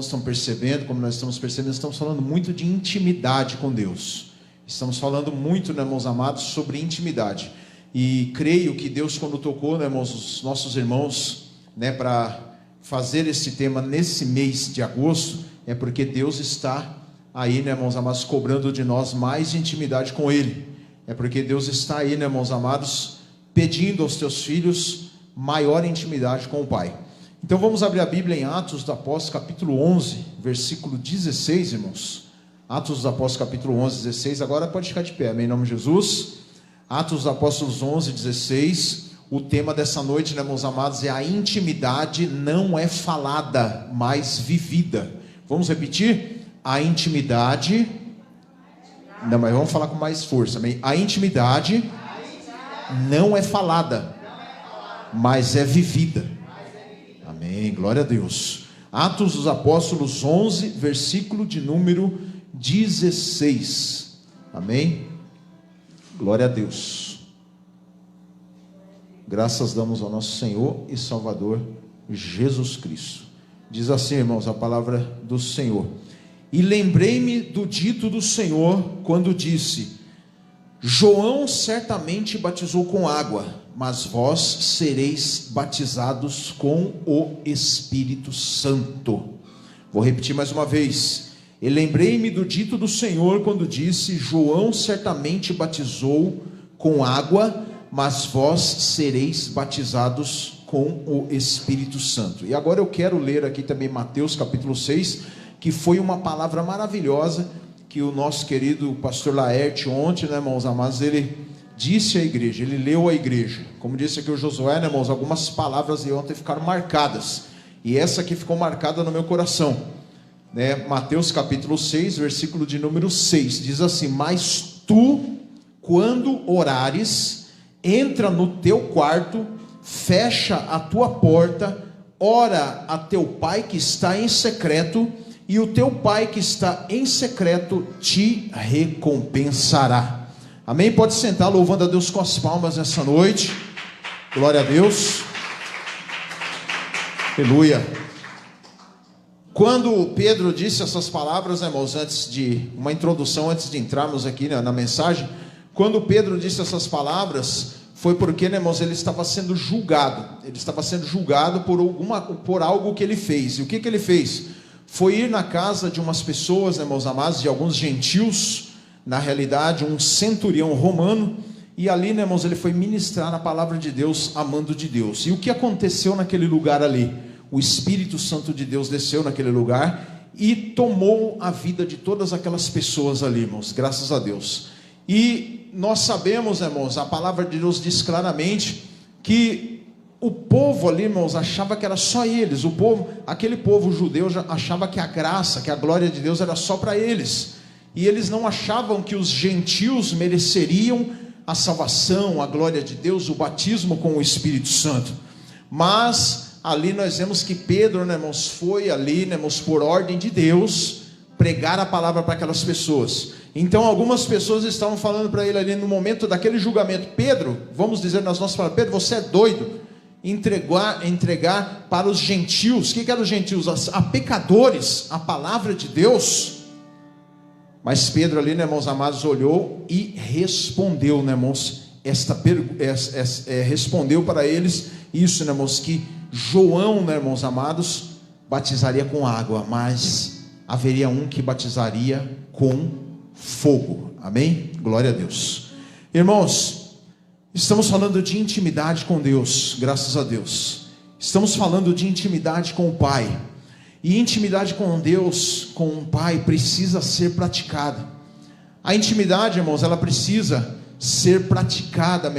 irmãos estão percebendo, como nós estamos percebendo, estamos falando muito de intimidade com Deus. Estamos falando muito, né, irmãos amados, sobre intimidade. E creio que Deus, quando tocou, né, irmãos, os nossos irmãos, né, para fazer esse tema nesse mês de agosto, é porque Deus está aí, né, irmãos amados, cobrando de nós mais intimidade com Ele. É porque Deus está aí, né, irmãos amados, pedindo aos teus filhos maior intimidade com o Pai. Então vamos abrir a Bíblia em Atos dos Apóstolos, capítulo 11, versículo 16, irmãos. Atos dos Apóstolos, capítulo 11, 16. Agora pode ficar de pé, amém, em nome de Jesus. Atos dos Apóstolos 11, 16. O tema dessa noite, né, meus amados, é a intimidade não é falada, mas vivida. Vamos repetir? A intimidade... Não, mas vamos falar com mais força, amém? A intimidade não é falada, mas é vivida. Amém, glória a Deus. Atos dos Apóstolos 11, versículo de número 16. Amém? Glória a Deus. Graças damos ao nosso Senhor e Salvador Jesus Cristo. Diz assim, irmãos, a palavra do Senhor: e lembrei-me do dito do Senhor, quando disse: João certamente batizou com água, mas vós sereis batizados com o Espírito Santo. Vou repetir mais uma vez. E lembrei-me do dito do Senhor, quando disse: João certamente batizou com água, mas vós sereis batizados com o Espírito Santo. E agora eu quero ler aqui também Mateus capítulo 6, que foi uma palavra maravilhosa que o nosso querido pastor Laerte ontem, né, irmãos amados, ele disse à igreja, ele leu à igreja. Como disse aqui o Josué, né, irmãos, algumas palavras de ontem ficaram marcadas, e essa aqui ficou marcada no meu coração, né? Mateus capítulo 6, versículo de número 6, diz assim: mas tu, quando orares, entra no teu quarto, fecha a tua porta, ora a teu pai que está em secreto, e o teu pai que está em secreto te recompensará. Amém? Pode sentar louvando a Deus com as palmas nessa noite. Glória a Deus. Aleluia. Quando Pedro disse essas palavras, né, irmãos, antes de uma introdução, antes de entrarmos aqui, né, na mensagem, quando Pedro disse essas palavras, foi porque, né, irmãos, ele estava sendo julgado. Ele estava sendo julgado por algo que ele fez. E o que ele fez? Foi ir na casa de umas pessoas, né, meus amados, de alguns gentios, na realidade um centurião romano, e ali, né, irmãos, ele foi ministrar a palavra de Deus, amando de Deus. E o que aconteceu naquele lugar ali? O Espírito Santo de Deus desceu naquele lugar e tomou a vida de todas aquelas pessoas ali, irmãos, graças a Deus. E nós sabemos, né, irmãos, a palavra de Deus diz claramente que o povo ali, irmãos, achava que era só eles. Aquele povo judeu já achava que a graça, que a glória de Deus era só para eles. E eles não achavam que os gentios mereceriam a salvação, a glória de Deus, o batismo com o Espírito Santo. Mas ali nós vemos que Pedro, né, irmãos, foi ali, né, irmãos, por ordem de Deus, pregar a palavra para aquelas pessoas. Então algumas pessoas estavam falando para ele ali no momento daquele julgamento: Pedro, vamos dizer nas nossas palavras, Pedro, você é doido, entregar para os gentios. O que eram os gentios? A pecadores, a palavra de Deus. Mas Pedro ali, né, irmãos amados, olhou e respondeu, né, irmãos, respondeu para eles isso, né, irmãos, que João, né, irmãos amados, batizaria com água, mas haveria um que batizaria com fogo. Amém? Glória a Deus. Irmãos, estamos falando de intimidade com Deus, graças a Deus. Estamos falando de intimidade com o Pai. E intimidade com Deus, com o Pai, precisa ser praticada. A intimidade, irmãos, ela precisa ser praticada,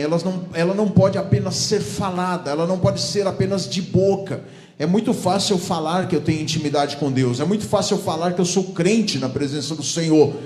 ela não pode apenas ser falada, ela não pode ser apenas de boca. É muito fácil eu falar que eu tenho intimidade com Deus, é muito fácil eu falar que eu sou crente na presença do Senhor,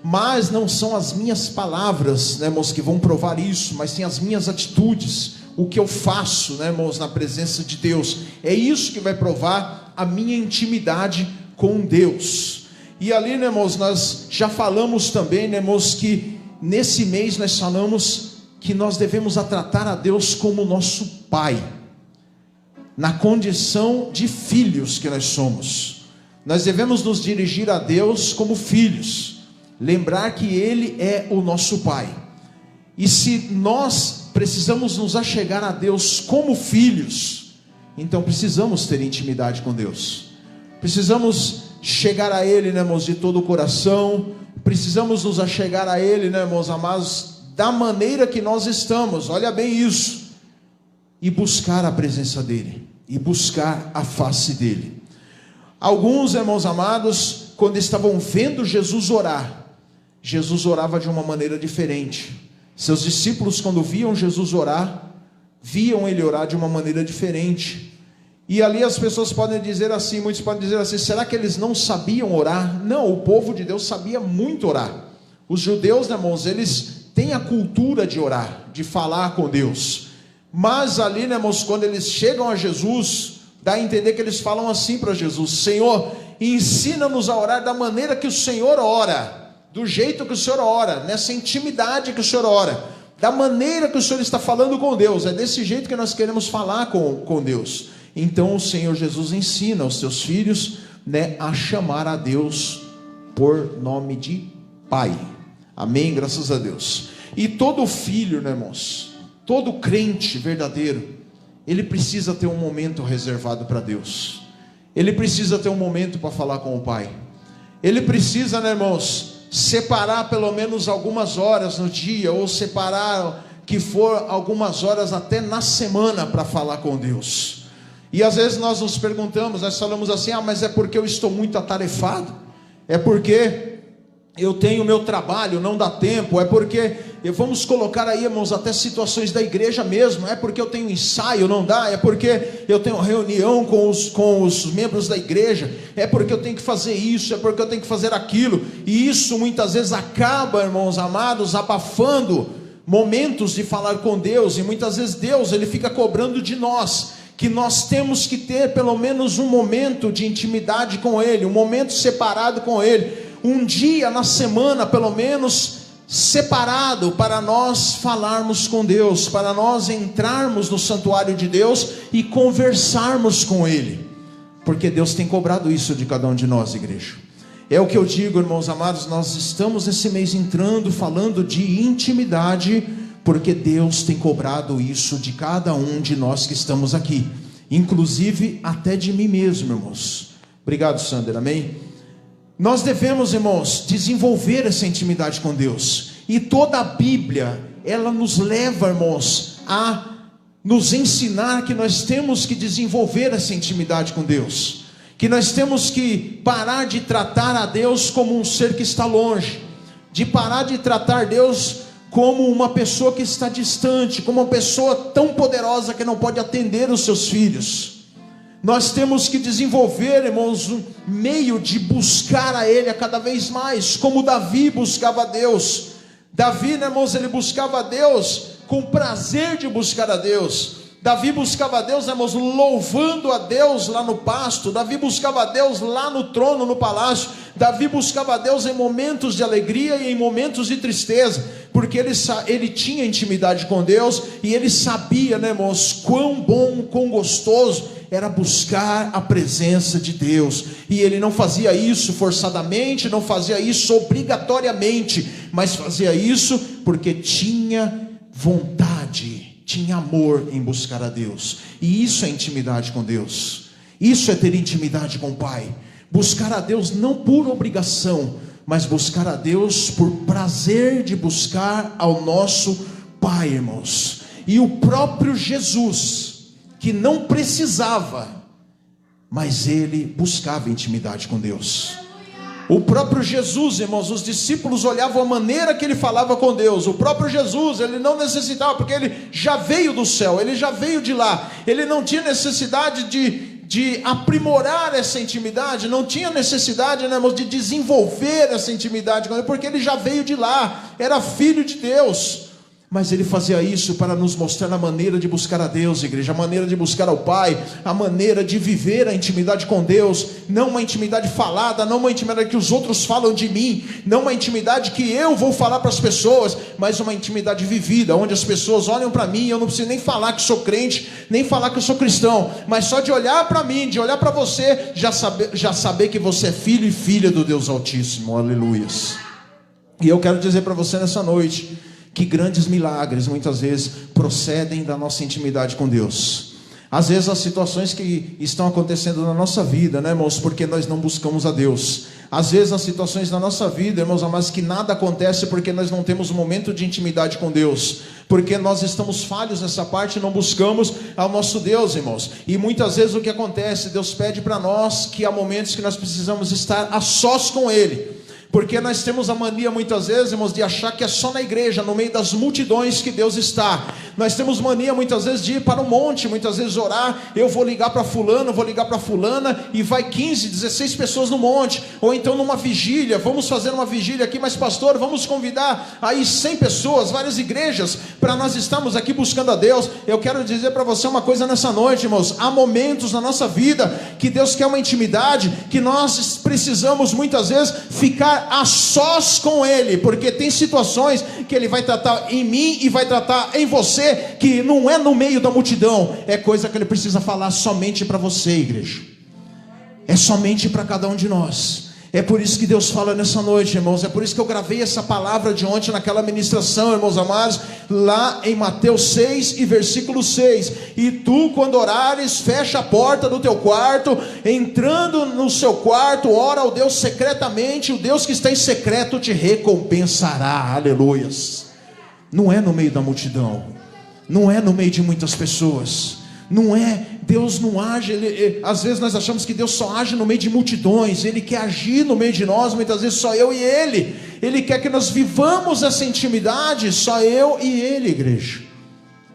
mas não são as minhas palavras, né, irmãos, que vão provar isso, mas sim as minhas atitudes, o que eu faço, né, irmãos, na presença de Deus. É isso que vai provar a minha intimidade com Deus. E ali, né, irmãos, nós já falamos também, né, irmãos, que nesse mês nós falamos que nós devemos tratar a Deus como nosso Pai, na condição de filhos que nós somos. Nós devemos nos dirigir a Deus como filhos, lembrar que Ele é o nosso Pai. E se nós precisamos nos achegar a Deus como filhos, então precisamos ter intimidade com Deus. Precisamos chegar a Ele, né, irmãos, de todo o coração. Precisamos nos achegar a Ele, né, irmãos amados, da maneira que nós estamos. Olha bem isso. E buscar a presença dEle, e buscar a face dEle. Alguns, irmãos amados, quando estavam vendo Jesus orar, Jesus orava de uma maneira diferente. Seus discípulos, quando viam Jesus orar, viam Ele orar de uma maneira diferente. E ali as pessoas podem dizer assim, muitos podem dizer assim, será que eles não sabiam orar? Não, o povo de Deus sabia muito orar. Os judeus, né, irmãos, eles têm a cultura de orar, de falar com Deus. Mas ali, né, irmãos, quando eles chegam a Jesus, dá a entender que eles falam assim para Jesus: Senhor, ensina-nos a orar da maneira que o Senhor ora, do jeito que o Senhor ora, nessa intimidade que o Senhor ora, da maneira que o Senhor está falando com Deus. É desse jeito que nós queremos falar com Deus. Então o Senhor Jesus ensina os seus filhos, né, a chamar a Deus por nome de Pai. Amém? Graças a Deus. E todo filho, né, irmãos, todo crente verdadeiro, ele precisa ter um momento reservado para Deus. Ele precisa ter um momento para falar com o Pai. Ele precisa, né, irmãos, separar pelo menos algumas horas no dia, ou separar que for algumas horas até na semana para falar com Deus. E às vezes nós nos perguntamos, nós falamos assim: mas é porque eu estou muito atarefado? É porque eu tenho meu trabalho, não dá tempo? É porque, vamos colocar aí, irmãos, até situações da igreja mesmo, é porque eu tenho ensaio, não dá? É porque eu tenho reunião com os membros da igreja, é porque eu tenho que fazer isso, é porque eu tenho que fazer aquilo. E isso muitas vezes acaba, irmãos amados, abafando momentos de falar com Deus. E muitas vezes Deus, Ele fica cobrando de nós, que nós temos que ter pelo menos um momento de intimidade com Ele, um momento separado com Ele, um dia na semana pelo menos separado para nós falarmos com Deus, para nós entrarmos no santuário de Deus e conversarmos com Ele, porque Deus tem cobrado isso de cada um de nós, igreja. É o que eu digo, irmãos amados, nós estamos esse mês entrando, falando de intimidade, porque Deus tem cobrado isso de cada um de nós que estamos aqui, inclusive até de mim mesmo, irmãos. Obrigado, Sander, amém? Nós devemos, irmãos, desenvolver essa intimidade com Deus. E toda a Bíblia, ela nos leva, irmãos, a nos ensinar que nós temos que desenvolver essa intimidade com Deus, que nós temos que parar de tratar a Deus como um ser que está longe, de parar de tratar Deus como uma pessoa que está distante, como uma pessoa tão poderosa que não pode atender os seus filhos. Nós temos que desenvolver, irmãos, um meio de buscar a Ele a cada vez mais, como Davi buscava a Deus. Davi, né, irmãos, ele buscava a Deus com prazer de buscar a Deus. Davi buscava a Deus, né, irmãos, louvando a Deus lá no pasto. Davi buscava a Deus lá no trono, no palácio. Davi buscava a Deus em momentos de alegria e em momentos de tristeza, porque ele tinha intimidade com Deus, e ele sabia, né, irmãos, quão bom, quão gostoso era buscar a presença de Deus. E ele não fazia isso forçadamente, não fazia isso obrigatoriamente, mas fazia isso porque tinha vontade, tinha amor em buscar a Deus. E isso é intimidade com Deus, isso é ter intimidade com o Pai. Buscar a Deus não por obrigação, mas buscar a Deus por prazer de buscar ao nosso Pai, irmãos. E o próprio Jesus, que não precisava, mas ele buscava intimidade com Deus. O próprio Jesus, irmãos, os discípulos olhavam a maneira que ele falava com Deus. O próprio Jesus, ele não necessitava, porque ele já veio do céu, ele já veio de lá. Ele não tinha necessidade de aprimorar essa intimidade, não tinha necessidade, né, irmãos, de desenvolver essa intimidade com ele, porque ele já veio de lá, era filho de Deus. Mas Ele fazia isso para nos mostrar a maneira de buscar a Deus, igreja, a maneira de buscar ao Pai, a maneira de viver a intimidade com Deus, não uma intimidade falada, não uma intimidade que os outros falam de mim, não uma intimidade que eu vou falar para as pessoas, mas uma intimidade vivida, onde as pessoas olham para mim, eu não preciso nem falar que sou crente, nem falar que eu sou cristão, mas só de olhar para mim, de olhar para você, já saber que você é filho e filha do Deus Altíssimo, aleluias. E eu quero dizer para você nessa noite, que grandes milagres muitas vezes procedem da nossa intimidade com Deus. Às vezes as situações que estão acontecendo na nossa vida, né, irmãos, porque nós não buscamos a Deus. Às vezes as situações na nossa vida, irmãos amados, que nada acontece porque nós não temos um momento de intimidade com Deus, porque nós estamos falhos nessa parte e não buscamos ao nosso Deus, irmãos. E muitas vezes o que acontece, Deus pede para nós que há momentos que nós precisamos estar a sós com Ele. Porque nós temos a mania muitas vezes, irmãos, de achar que é só na igreja, no meio das multidões que Deus está. Nós temos mania muitas vezes de ir para o monte, muitas vezes orar, eu vou ligar para fulano, vou ligar para fulana, e vai 15, 16 pessoas no monte. Ou então numa vigília, vamos fazer uma vigília aqui, mas pastor, vamos convidar aí 100 pessoas, várias igrejas, para nós estarmos aqui buscando a Deus. Eu quero dizer para você uma coisa nessa noite, irmãos, há momentos na nossa vida que Deus quer uma intimidade, que nós precisamos muitas vezes ficar a sós com Ele, porque tem situações que Ele vai tratar em mim e vai tratar em você, que não é no meio da multidão, é coisa que Ele precisa falar somente para você, igreja, é somente para cada um de nós. É por isso que Deus fala nessa noite, irmãos. É por isso que eu gravei essa palavra de ontem naquela ministração, irmãos amados, lá em Mateus 6 e versículo 6. E tu, quando orares, fecha a porta do teu quarto, entrando no seu quarto, ora ao Deus secretamente, o Deus que está em secreto te recompensará. Aleluias. Não é no meio da multidão, não é no meio de muitas pessoas, não é, Deus não age, às vezes nós achamos que Deus só age no meio de multidões. Ele quer agir no meio de nós, muitas vezes só eu e Ele. Ele quer que nós vivamos essa intimidade, só eu e Ele, igreja.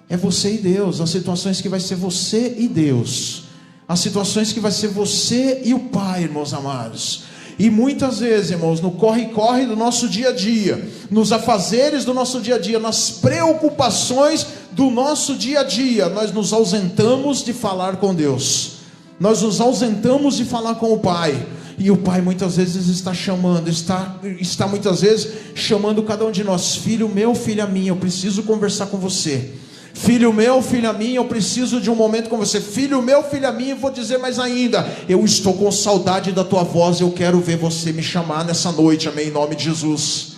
É você e Deus. As situações que vai ser você e Deus, as situações que vai ser você e o Pai, irmãos amados. E muitas vezes, irmãos, no corre-corre do nosso dia a dia, nos afazeres do nosso dia a dia, nas preocupações do nosso dia a dia, nós nos ausentamos de falar com Deus, nós nos ausentamos de falar com o Pai. E o Pai muitas vezes está chamando, está muitas vezes chamando cada um de nós: filho meu, filha minha, eu preciso conversar com você. Filho meu, filha minha, eu preciso de um momento com você. Filho meu, filha minha, vou dizer mais ainda, eu estou com saudade da tua voz, eu quero ver você me chamar nessa noite, amém, em nome de Jesus.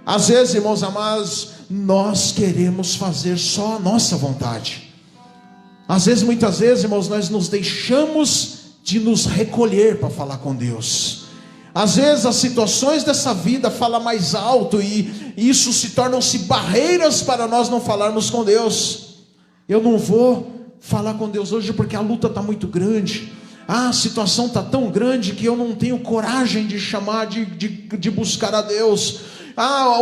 Às vezes, irmãos amados, nós queremos fazer só a nossa vontade. Às vezes, muitas vezes, irmãos, nós nos deixamos de nos recolher para falar com Deus. Às vezes as situações dessa vida falam mais alto, e isso se tornam-se barreiras para nós não falarmos com Deus. Eu não vou falar com Deus hoje porque a luta está muito grande. A situação está tão grande que eu não tenho coragem de chamar, de buscar a Deus.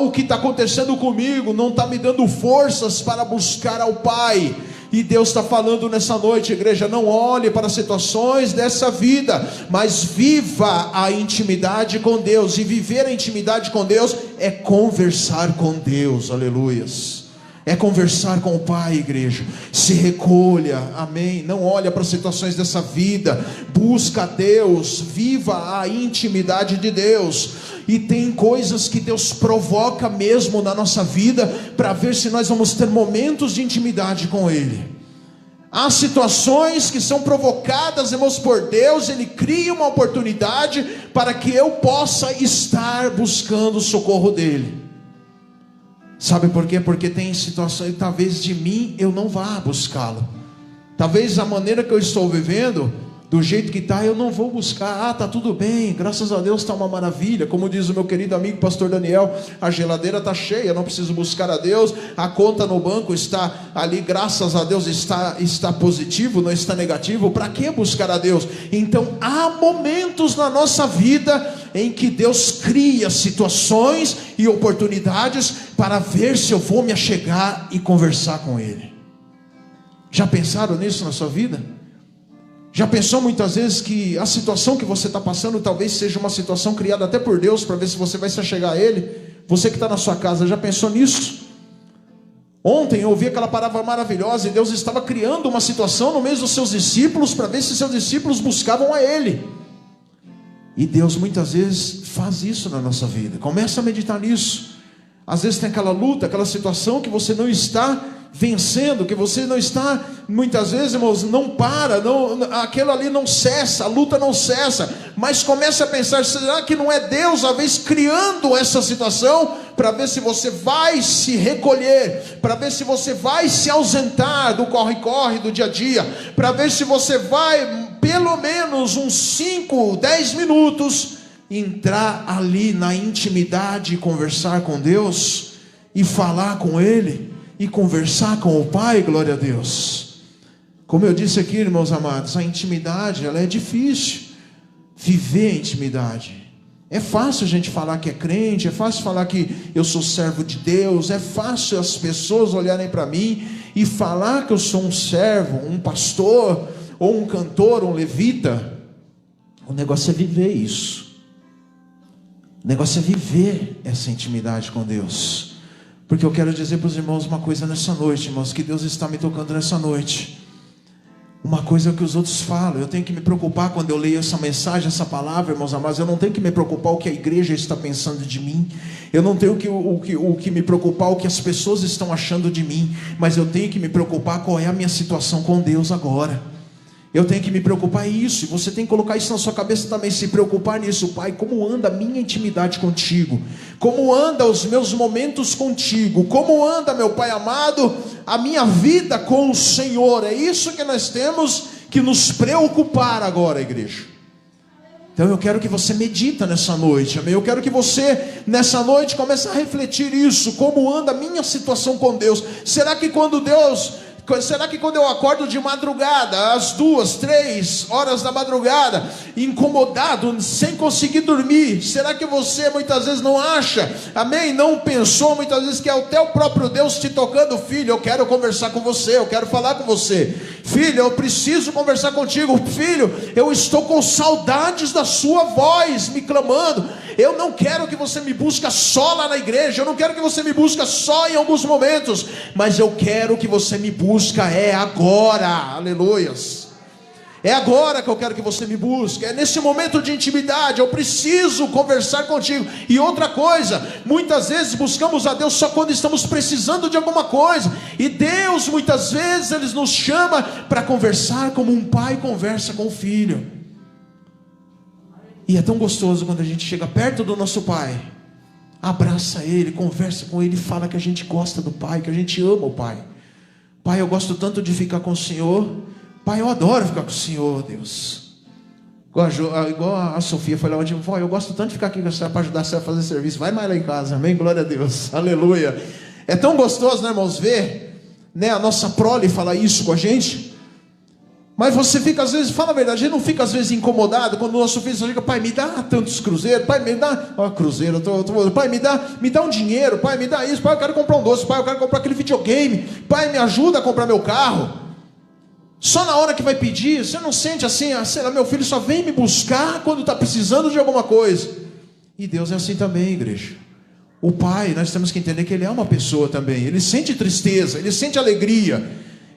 O que está acontecendo comigo não está me dando forças para buscar ao Pai. E Deus está falando nessa noite, igreja, não olhe para as situações dessa vida, mas viva a intimidade com Deus. E viver a intimidade com Deus é conversar com Deus, aleluias. É conversar com o Pai, igreja. Se recolha, amém. Não olha para as situações dessa vida, busca a Deus, viva a intimidade de Deus. E tem coisas que Deus provoca mesmo na nossa vida, para ver se nós vamos ter momentos de intimidade com Ele. Há situações que são provocadas, irmãos, por Deus. Ele cria uma oportunidade para que eu possa estar buscando o socorro dEle. Sabe por quê? Porque tem situações, talvez de mim eu não vá buscá-lo. Talvez a maneira que eu estou vivendo, do jeito que está, eu não vou buscar. Está tudo bem, graças a Deus está uma maravilha. Como diz o meu querido amigo pastor Daniel, a geladeira está cheia, não preciso buscar a Deus. A conta no banco está ali, graças a Deus está positivo, não está negativo. Para que buscar a Deus? Então há momentos na nossa vida em que Deus cria situações e oportunidades para ver se eu vou me achegar e conversar com Ele. Já pensaram nisso na sua vida? Já pensou muitas vezes que a situação que você está passando talvez seja uma situação criada até por Deus, para ver se você vai se achegar a Ele? Você que está na sua casa, já pensou nisso? Ontem eu ouvi aquela palavra maravilhosa, e Deus estava criando uma situação no meio dos seus discípulos, para ver se seus discípulos buscavam a Ele. E Deus muitas vezes faz isso na nossa vida. Começa a meditar nisso. Às vezes tem aquela luta, aquela situação que você não está vencendo, que você não está, muitas vezes, irmãos, não para, aquilo ali não cessa, a luta não cessa, mas começa a pensar, será que não é Deus, às vezes, criando essa situação, para ver se você vai se recolher, para ver se você vai se ausentar do corre-corre do dia a dia, para ver se você vai, pelo menos uns 5, 10 minutos, entrar ali na intimidade e conversar com Deus, e falar com Ele, e conversar com o Pai. Glória a Deus. Como eu disse aqui, irmãos amados, a intimidade, ela é difícil. Viver a intimidade. É fácil a gente falar que é crente, é fácil falar que eu sou servo de Deus, é fácil as pessoas olharem para mim e falar que eu sou um servo, um pastor, ou um cantor, um levita. O negócio é viver isso. O negócio é viver essa intimidade com Deus. Porque eu quero dizer para os irmãos uma coisa nessa noite, irmãos, que Deus está me tocando nessa noite. Uma coisa que os outros falam, eu tenho que me preocupar quando eu leio essa mensagem, essa palavra, irmãos amados, eu não tenho que me preocupar o que a igreja está pensando de mim, eu não tenho que me preocupar o que as pessoas estão achando de mim, mas eu tenho que me preocupar qual é a minha situação com Deus agora. Eu tenho que me preocupar isso, e você tem que colocar isso na sua cabeça também, se preocupar nisso. Pai, como anda a minha intimidade contigo? Como anda os meus momentos contigo? Como anda, meu Pai amado, a minha vida com o Senhor? É isso que nós temos que nos preocupar agora, igreja. Então eu quero que você medita nessa noite, amém? Eu quero que você nessa noite comece a refletir isso. Como anda a minha situação com Deus? Será que quando eu acordo de madrugada, às 2, 3 horas da madrugada, incomodado, sem conseguir dormir, será que você muitas vezes não acha, amém? Não pensou muitas vezes que é até o próprio Deus te tocando? Filho, eu quero conversar com você, eu quero falar com você. Filho, eu preciso conversar contigo. Filho, eu estou com saudades da sua voz me clamando. Eu não quero que você me busque só lá na igreja, eu não quero que você me busque só em alguns momentos, mas eu quero que você me busque agora. Aleluias. É agora que eu quero que você me busque, é nesse momento de intimidade, eu preciso conversar contigo. E outra coisa, muitas vezes buscamos a Deus só quando estamos precisando de alguma coisa, e Deus muitas vezes Ele nos chama para conversar como um pai conversa com o filho. E é tão gostoso quando a gente chega perto do nosso pai, abraça Ele, conversa com Ele, fala que a gente gosta do Pai, que a gente ama o Pai. Pai, eu gosto tanto de ficar com o Senhor. Pai, eu adoro ficar com o Senhor, Deus. Igual a Sofia foi lá onde, vó, eu gosto tanto de ficar aqui com a senhora para ajudar a senhora a fazer serviço. Vai mais lá em casa, amém? Glória a Deus, aleluia. É tão gostoso, né, irmãos, ver, né, a nossa prole falar isso com a gente. Mas você fica às vezes, fala a verdade, a gente não fica às vezes incomodado quando o nosso filho chega, pai, me dá tantos cruzeiros, pai, me dá, cruzeiro, pai, me dá um dinheiro, pai, me dá isso, pai, eu quero comprar um doce, pai, eu quero comprar aquele videogame, pai, me ajuda a comprar meu carro. Só na hora que vai pedir, você não sente assim, sei lá, meu filho só vem me buscar quando está precisando de alguma coisa. E Deus é assim também, igreja. O Pai, nós temos que entender que Ele é uma pessoa também, Ele sente tristeza, Ele sente alegria,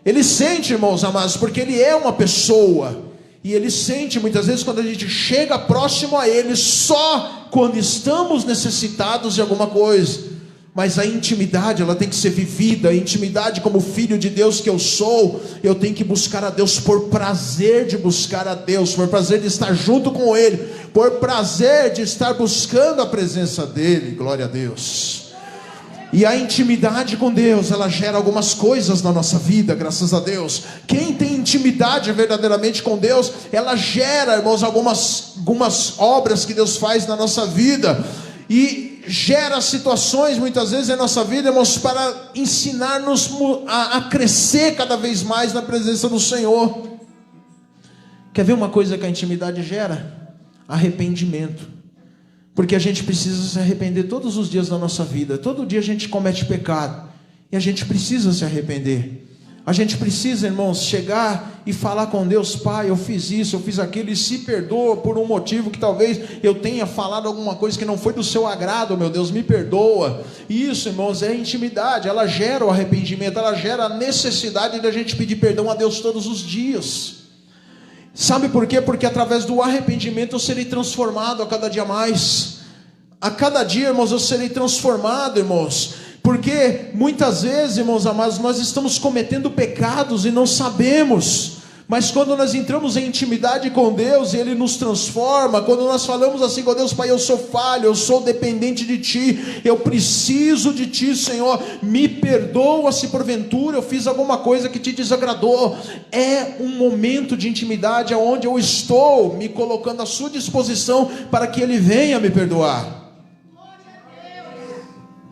Ele sente, irmãos amados, porque Ele é uma pessoa. E Ele sente muitas vezes quando a gente chega próximo a Ele, só quando estamos necessitados de alguma coisa. Mas a intimidade, ela tem que ser vivida. A intimidade como filho de Deus que eu sou, eu tenho que buscar a Deus por prazer de buscar a Deus, por prazer de estar junto com Ele, por prazer de estar buscando a presença dEle. Glória a Deus. E a intimidade com Deus, ela gera algumas coisas na nossa vida, graças a Deus. Quem tem intimidade verdadeiramente com Deus, ela gera, irmãos, algumas obras que Deus faz na nossa vida. E gera situações muitas vezes em nossa vida, irmãos, para ensinar-nos a crescer cada vez mais na presença do Senhor. Quer ver uma coisa que a intimidade gera? Arrependimento. Porque a gente precisa se arrepender todos os dias da nossa vida. Todo dia a gente comete pecado e a gente precisa se arrepender. A gente precisa, irmãos, chegar e falar com Deus: Pai, eu fiz isso, eu fiz aquilo, e se perdoa por um motivo que talvez eu tenha falado alguma coisa que não foi do seu agrado, meu Deus, me perdoa. Isso, irmãos, é intimidade, ela gera o arrependimento, ela gera a necessidade de a gente pedir perdão a Deus todos os dias. Sabe por quê? Porque através do arrependimento eu serei transformado a cada dia mais. A cada dia, irmãos, eu serei transformado, irmãos. Porque muitas vezes, irmãos amados, nós estamos cometendo pecados e não sabemos. Mas quando nós entramos em intimidade com Deus e Ele nos transforma, quando nós falamos assim com Deus: Pai, eu sou falho, eu sou dependente de Ti, eu preciso de Ti, Senhor, me perdoa se porventura eu fiz alguma coisa que Te desagradou. É um momento de intimidade onde eu estou me colocando à Sua disposição para que Ele venha me perdoar.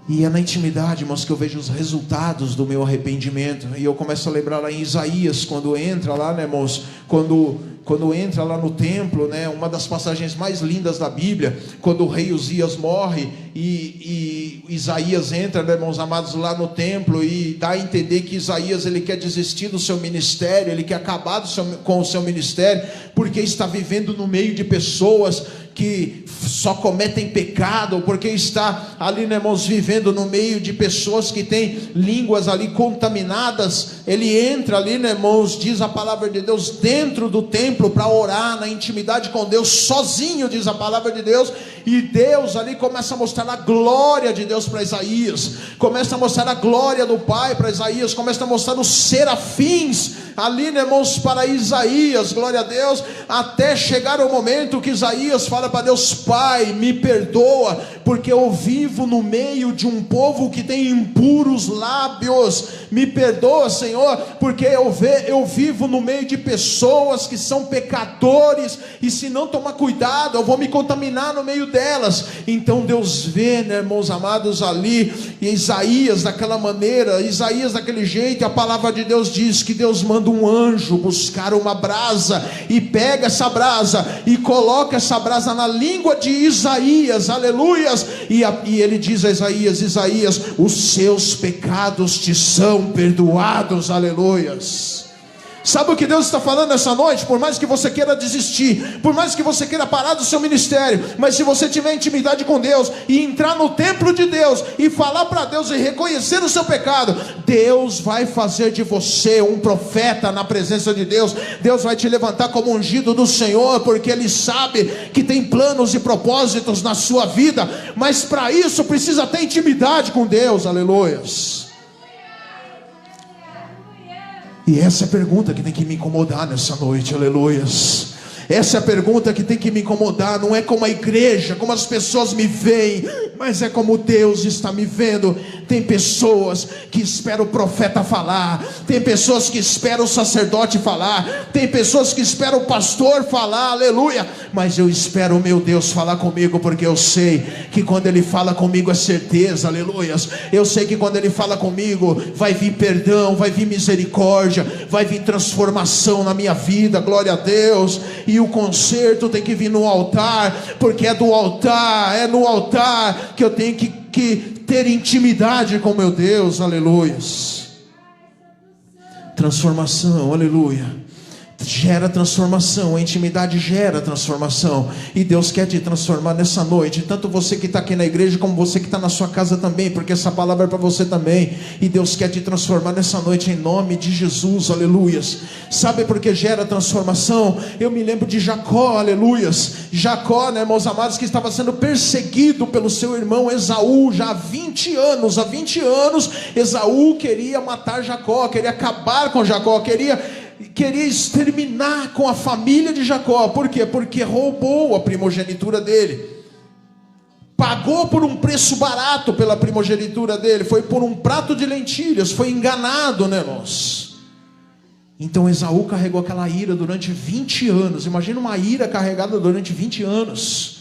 E é na intimidade, irmãos, que eu vejo os resultados do meu arrependimento. E eu começo a lembrar lá em Isaías, quando entra lá, né, irmãos, quando entra lá no templo, né, uma das passagens mais lindas da Bíblia, quando o rei Uzias morre e Isaías entra, né, irmãos amados, lá no templo, e dá a entender que Isaías, ele quer desistir do seu ministério, ele quer acabar com o seu ministério, porque está vivendo no meio de pessoas que só cometem pecado, porque está ali, né, irmãos, vivendo no meio de pessoas que têm línguas ali contaminadas. Ele entra ali, né, irmãos, diz a palavra de Deus, dentro do templo para orar na intimidade com Deus, sozinho, diz a palavra de Deus, e Deus ali começa a mostrar a glória de Deus para Isaías, começa a mostrar a glória do Pai para Isaías, começa a mostrar os serafins ali, né, irmãos, para Isaías, glória a Deus, até chegar o momento que Isaías fala para Deus: Pai, me perdoa, porque eu vivo no meio de um povo que tem impuros lábios. Me perdoa, Senhor, porque eu vivo no meio de pessoas que são pecadores, e se não tomar cuidado, eu vou me contaminar no meio delas. Então Deus vê, né, irmãos amados, ali Isaías daquela maneira, Isaías daquele jeito, e a palavra de Deus diz que Deus manda um anjo buscar uma brasa, e pega essa brasa e coloca essa brasa na língua de Isaías, aleluias, e ele diz a Isaías: Isaías, os seus pecados te são perdoados, aleluias. Sabe o que Deus está falando nessa noite? Por mais que você queira desistir, por mais que você queira parar do seu ministério, mas se você tiver intimidade com Deus, e entrar no templo de Deus, e falar para Deus, e reconhecer o seu pecado, Deus vai fazer de você um profeta na presença de Deus. Deus vai te levantar como ungido do Senhor, porque Ele sabe que tem planos e propósitos na sua vida, mas para isso precisa ter intimidade com Deus, aleluias. E essa é a pergunta que tem que me incomodar nessa noite, aleluias. Essa é a pergunta que tem que me incomodar. Não é como a igreja, como as pessoas me veem, mas é como Deus está me vendo. Tem pessoas que esperam o profeta falar, tem pessoas que esperam o sacerdote falar, tem pessoas que esperam o pastor falar, aleluia, mas eu espero o meu Deus falar comigo, porque eu sei que quando Ele fala comigo é certeza, aleluias. Eu sei que quando Ele fala comigo vai vir perdão, vai vir misericórdia, vai vir transformação na minha vida, glória a Deus. E o conserto tem que vir no altar, porque é no altar que eu tenho que ter intimidade com meu Deus, aleluias. Transformação, aleluia. Gera transformação, a intimidade gera transformação, e Deus quer te transformar nessa noite, tanto você que está aqui na igreja, como você que está na sua casa também, porque essa palavra é para você também, e Deus quer te transformar nessa noite, em nome de Jesus, aleluias. Sabe por que gera transformação? Eu me lembro de Jacó, aleluias. Jacó, né, meus amados, que estava sendo perseguido pelo seu irmão Esaú, já há 20 anos, Esaú queria matar Jacó, queria acabar com Jacó, queria exterminar com a família de Jacó. Por quê? Porque roubou a primogenitura dele, pagou por um preço barato pela primogenitura dele, foi por um prato de lentilhas, foi enganado, né, irmãos? Então Esaú carregou aquela ira durante 20 anos, imagina uma ira carregada durante 20 anos.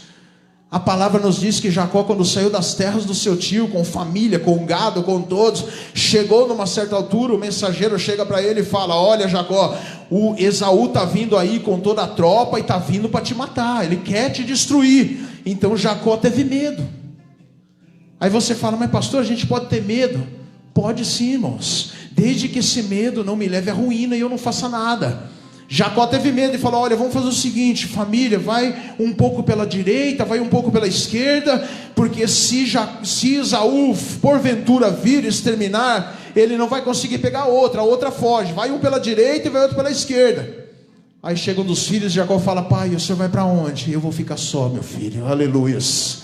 A palavra nos diz que Jacó, quando saiu das terras do seu tio, com família, com gado, com todos, chegou numa certa altura, o mensageiro chega para ele e fala: olha, Jacó, o Esaú está vindo aí com toda a tropa e está vindo para te matar, ele quer te destruir. Então Jacó teve medo. Aí você fala: mas pastor, a gente pode ter medo? Pode sim, irmãos. desde que esse medo não me leve à ruína e eu não faça nada. Jacó teve medo e falou: olha, vamos fazer o seguinte, família, vai um pouco pela direita, vai um pouco pela esquerda, porque se Esaú porventura vir exterminar, ele não vai conseguir pegar a outra foge, vai um pela direita e vai outro pela esquerda. Aí chega um dos filhos de Jacó e fala: pai, o senhor vai para onde? Eu vou ficar só, meu filho, aleluias.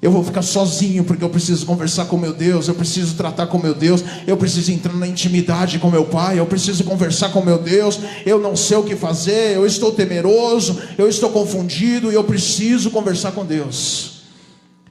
Eu vou ficar sozinho, porque eu preciso conversar com meu Deus, eu preciso tratar com meu Deus, eu preciso entrar na intimidade com meu pai, eu preciso conversar com meu Deus, eu não sei o que fazer, eu estou temeroso, eu estou confundido, e eu preciso conversar com Deus.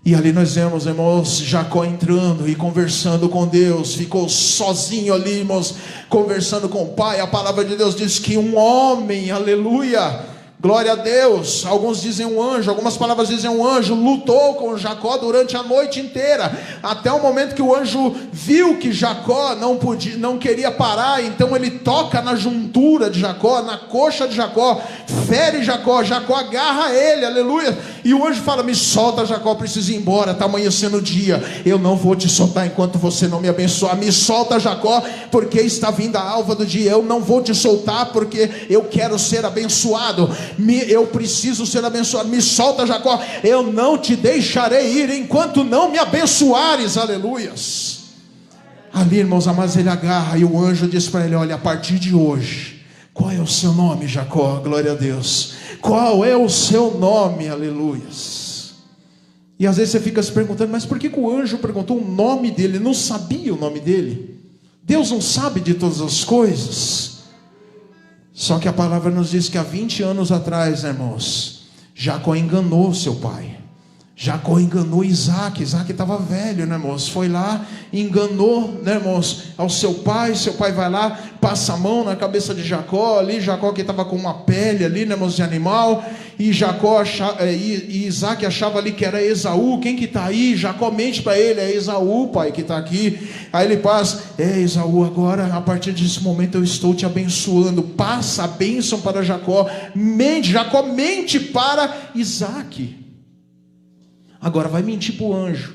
E ali nós vemos, irmãos, Jacó entrando e conversando com Deus, ficou sozinho ali, irmãos, conversando com o pai. A palavra de Deus diz que um homem, aleluia, glória a Deus, alguns dizem um anjo, algumas palavras dizem um anjo, lutou com Jacó durante a noite inteira, até o momento que o anjo viu que Jacó não queria parar, então ele toca na juntura de Jacó, na coxa de Jacó, fere Jacó, Jacó agarra ele, aleluia, e o anjo fala: me solta, Jacó, preciso ir embora, está amanhecendo o dia, eu não vou te soltar enquanto você não me abençoar, me solta, Jacó, porque está vindo a alva do dia, eu não vou te soltar, porque eu quero ser abençoado, eu preciso ser abençoado, me solta, Jacó, eu não te deixarei ir enquanto não me abençoares, aleluias. Ali, irmãos amados, ele agarra e o anjo diz para ele: olha, a partir de hoje, qual é o seu nome, Jacó? Glória a Deus. Qual é o seu nome, aleluias. E às vezes você fica se perguntando: mas por que o anjo perguntou o nome dele? Ele não sabia o nome dele. Deus não sabe de todas as coisas. Só que a palavra nos diz que há 20 anos atrás, irmãos, Jacó enganou seu pai. Jacó enganou Isaac. Isaac estava velho, né, irmãos? Foi lá, enganou, né, irmãos, ao seu pai. Seu pai vai lá, passa a mão na cabeça de Jacó. Ali, Jacó que estava com uma pele ali, né, irmãos, de animal. E Isaac achava ali que era Esaú. Quem que está aí? Jacó mente para ele: é Esaú, pai, que está aqui. Aí ele passa: é Esaú, agora a partir desse momento eu estou te abençoando. Passa a bênção para Jacó. Jacó mente para Isaac. Agora vai mentir para o anjo,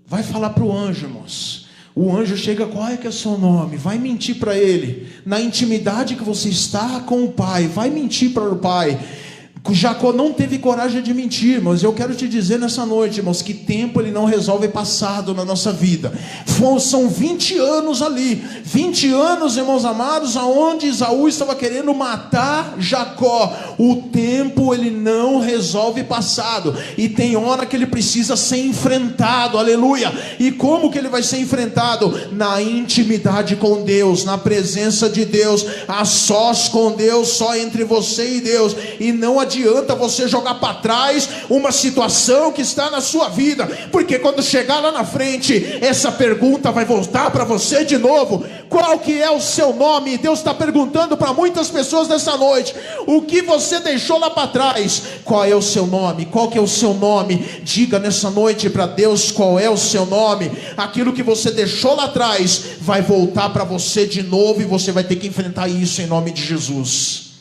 vai falar para o anjo, irmãos. O anjo chega: qual é que é o seu nome? Vai mentir para ele, na intimidade que você está com o pai, vai mentir para o pai. Jacó não teve coragem de mentir, mas eu quero te dizer nessa noite, irmãos, que tempo ele não resolve passado na nossa vida. São 20 anos ali, 20 anos, irmãos amados, aonde Esaú estava querendo matar Jacó. O tempo ele não resolve passado, e tem hora que ele precisa ser enfrentado, aleluia. E como que ele vai ser enfrentado? Na intimidade com Deus, na presença de Deus, a sós com Deus, só entre você e Deus. E não adianta você jogar para trás uma situação que está na sua vida, porque quando chegar lá na frente, essa pergunta vai voltar para você de novo: qual que é o seu nome? Deus está perguntando para muitas pessoas nessa noite: o que você deixou lá para trás? Qual é o seu nome? Qual que é o seu nome? Diga nessa noite para Deus qual é o seu nome. Aquilo que você deixou lá atrás vai voltar para você de novo, e você vai ter que enfrentar isso em nome de Jesus.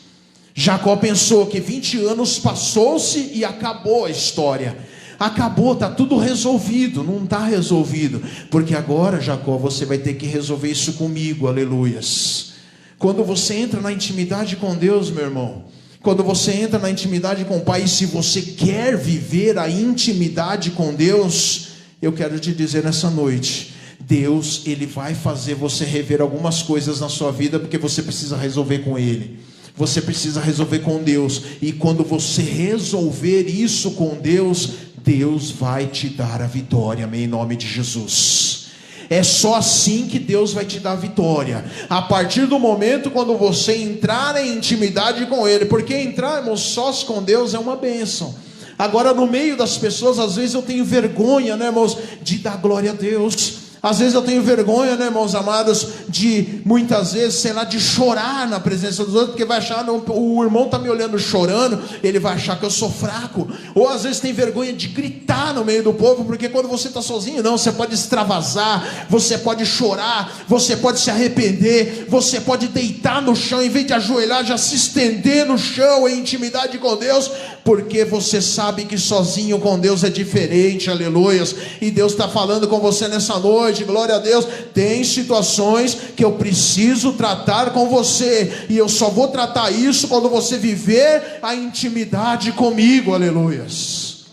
Jacó pensou que 20 anos passou-se e acabou a história. Acabou, está tudo resolvido. Não está resolvido, porque agora, Jacó, você vai ter que resolver isso comigo, aleluias. Quando você entra na intimidade com Deus, meu irmão, quando você entra na intimidade com o Pai, e se você quer viver a intimidade com Deus, eu quero te dizer nessa noite: Deus, Ele vai fazer você rever algumas coisas na sua vida, porque você precisa resolver com Ele. Você precisa resolver com Deus. E quando você resolver isso com Deus, Deus vai te dar a vitória, amém, em nome de Jesus. É só assim que Deus vai te dar a vitória. A partir do momento quando você entrar em intimidade com Ele. Porque entrar, irmãos, sós com Deus é uma bênção. Agora, no meio das pessoas, às vezes eu tenho vergonha, né, irmãos, de dar glória a Deus. Às vezes eu tenho vergonha, né, irmãos amados, de muitas vezes, sei lá, de chorar na presença dos outros, porque vai achar, não, o irmão está me olhando chorando, ele vai achar que eu sou fraco. Ou às vezes tem vergonha de gritar no meio do povo, porque quando você está sozinho, não, você pode extravasar, você pode chorar, você pode se arrepender, você pode deitar no chão, em vez de ajoelhar, já se estender no chão em intimidade com Deus, porque você sabe que sozinho com Deus é diferente, aleluias. E Deus está falando com você nessa noite: noite, glória a Deus. Tem situações que eu preciso tratar com você, e eu só vou tratar isso quando você viver a intimidade comigo, aleluias.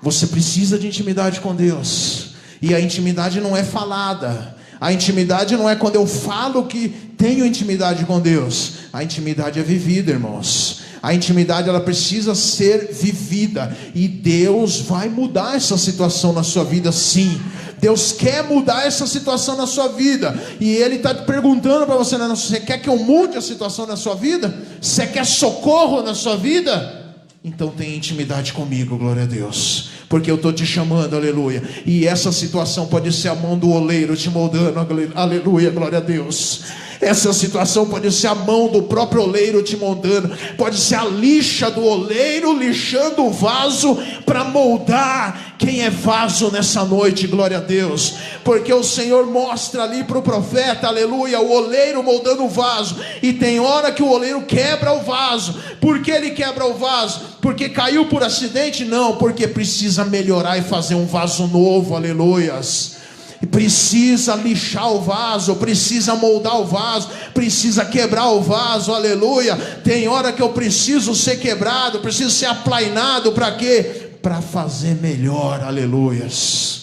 Você precisa de intimidade com Deus, e a intimidade não é falada. A intimidade não é quando eu falo que tenho intimidade com Deus. A intimidade é vivida, irmãos. A intimidade, ela precisa ser vivida, e Deus vai mudar essa situação na sua vida, sim. Deus quer mudar essa situação na sua vida, e Ele está perguntando para você, né? Você quer que eu mude a situação na sua vida? Você quer socorro na sua vida? Então tenha intimidade comigo, glória a Deus, porque eu estou te chamando, aleluia. E essa situação pode ser a mão do oleiro te moldando, aleluia, glória a Deus. Essa situação pode ser a mão do próprio oleiro te moldando, pode ser a lixa do oleiro lixando o vaso para moldar quem é vaso nessa noite, glória a Deus. Porque o Senhor mostra ali para o profeta, aleluia, o oleiro moldando o vaso, e tem hora que o oleiro quebra o vaso. Por que ele quebra o vaso? Porque caiu por acidente? Não, porque precisa melhorar e fazer um vaso novo, aleluias. Precisa lixar o vaso, precisa moldar o vaso, precisa quebrar o vaso, aleluia. Tem hora que eu preciso ser quebrado, preciso ser aplainado, para quê? Para fazer melhor, aleluias.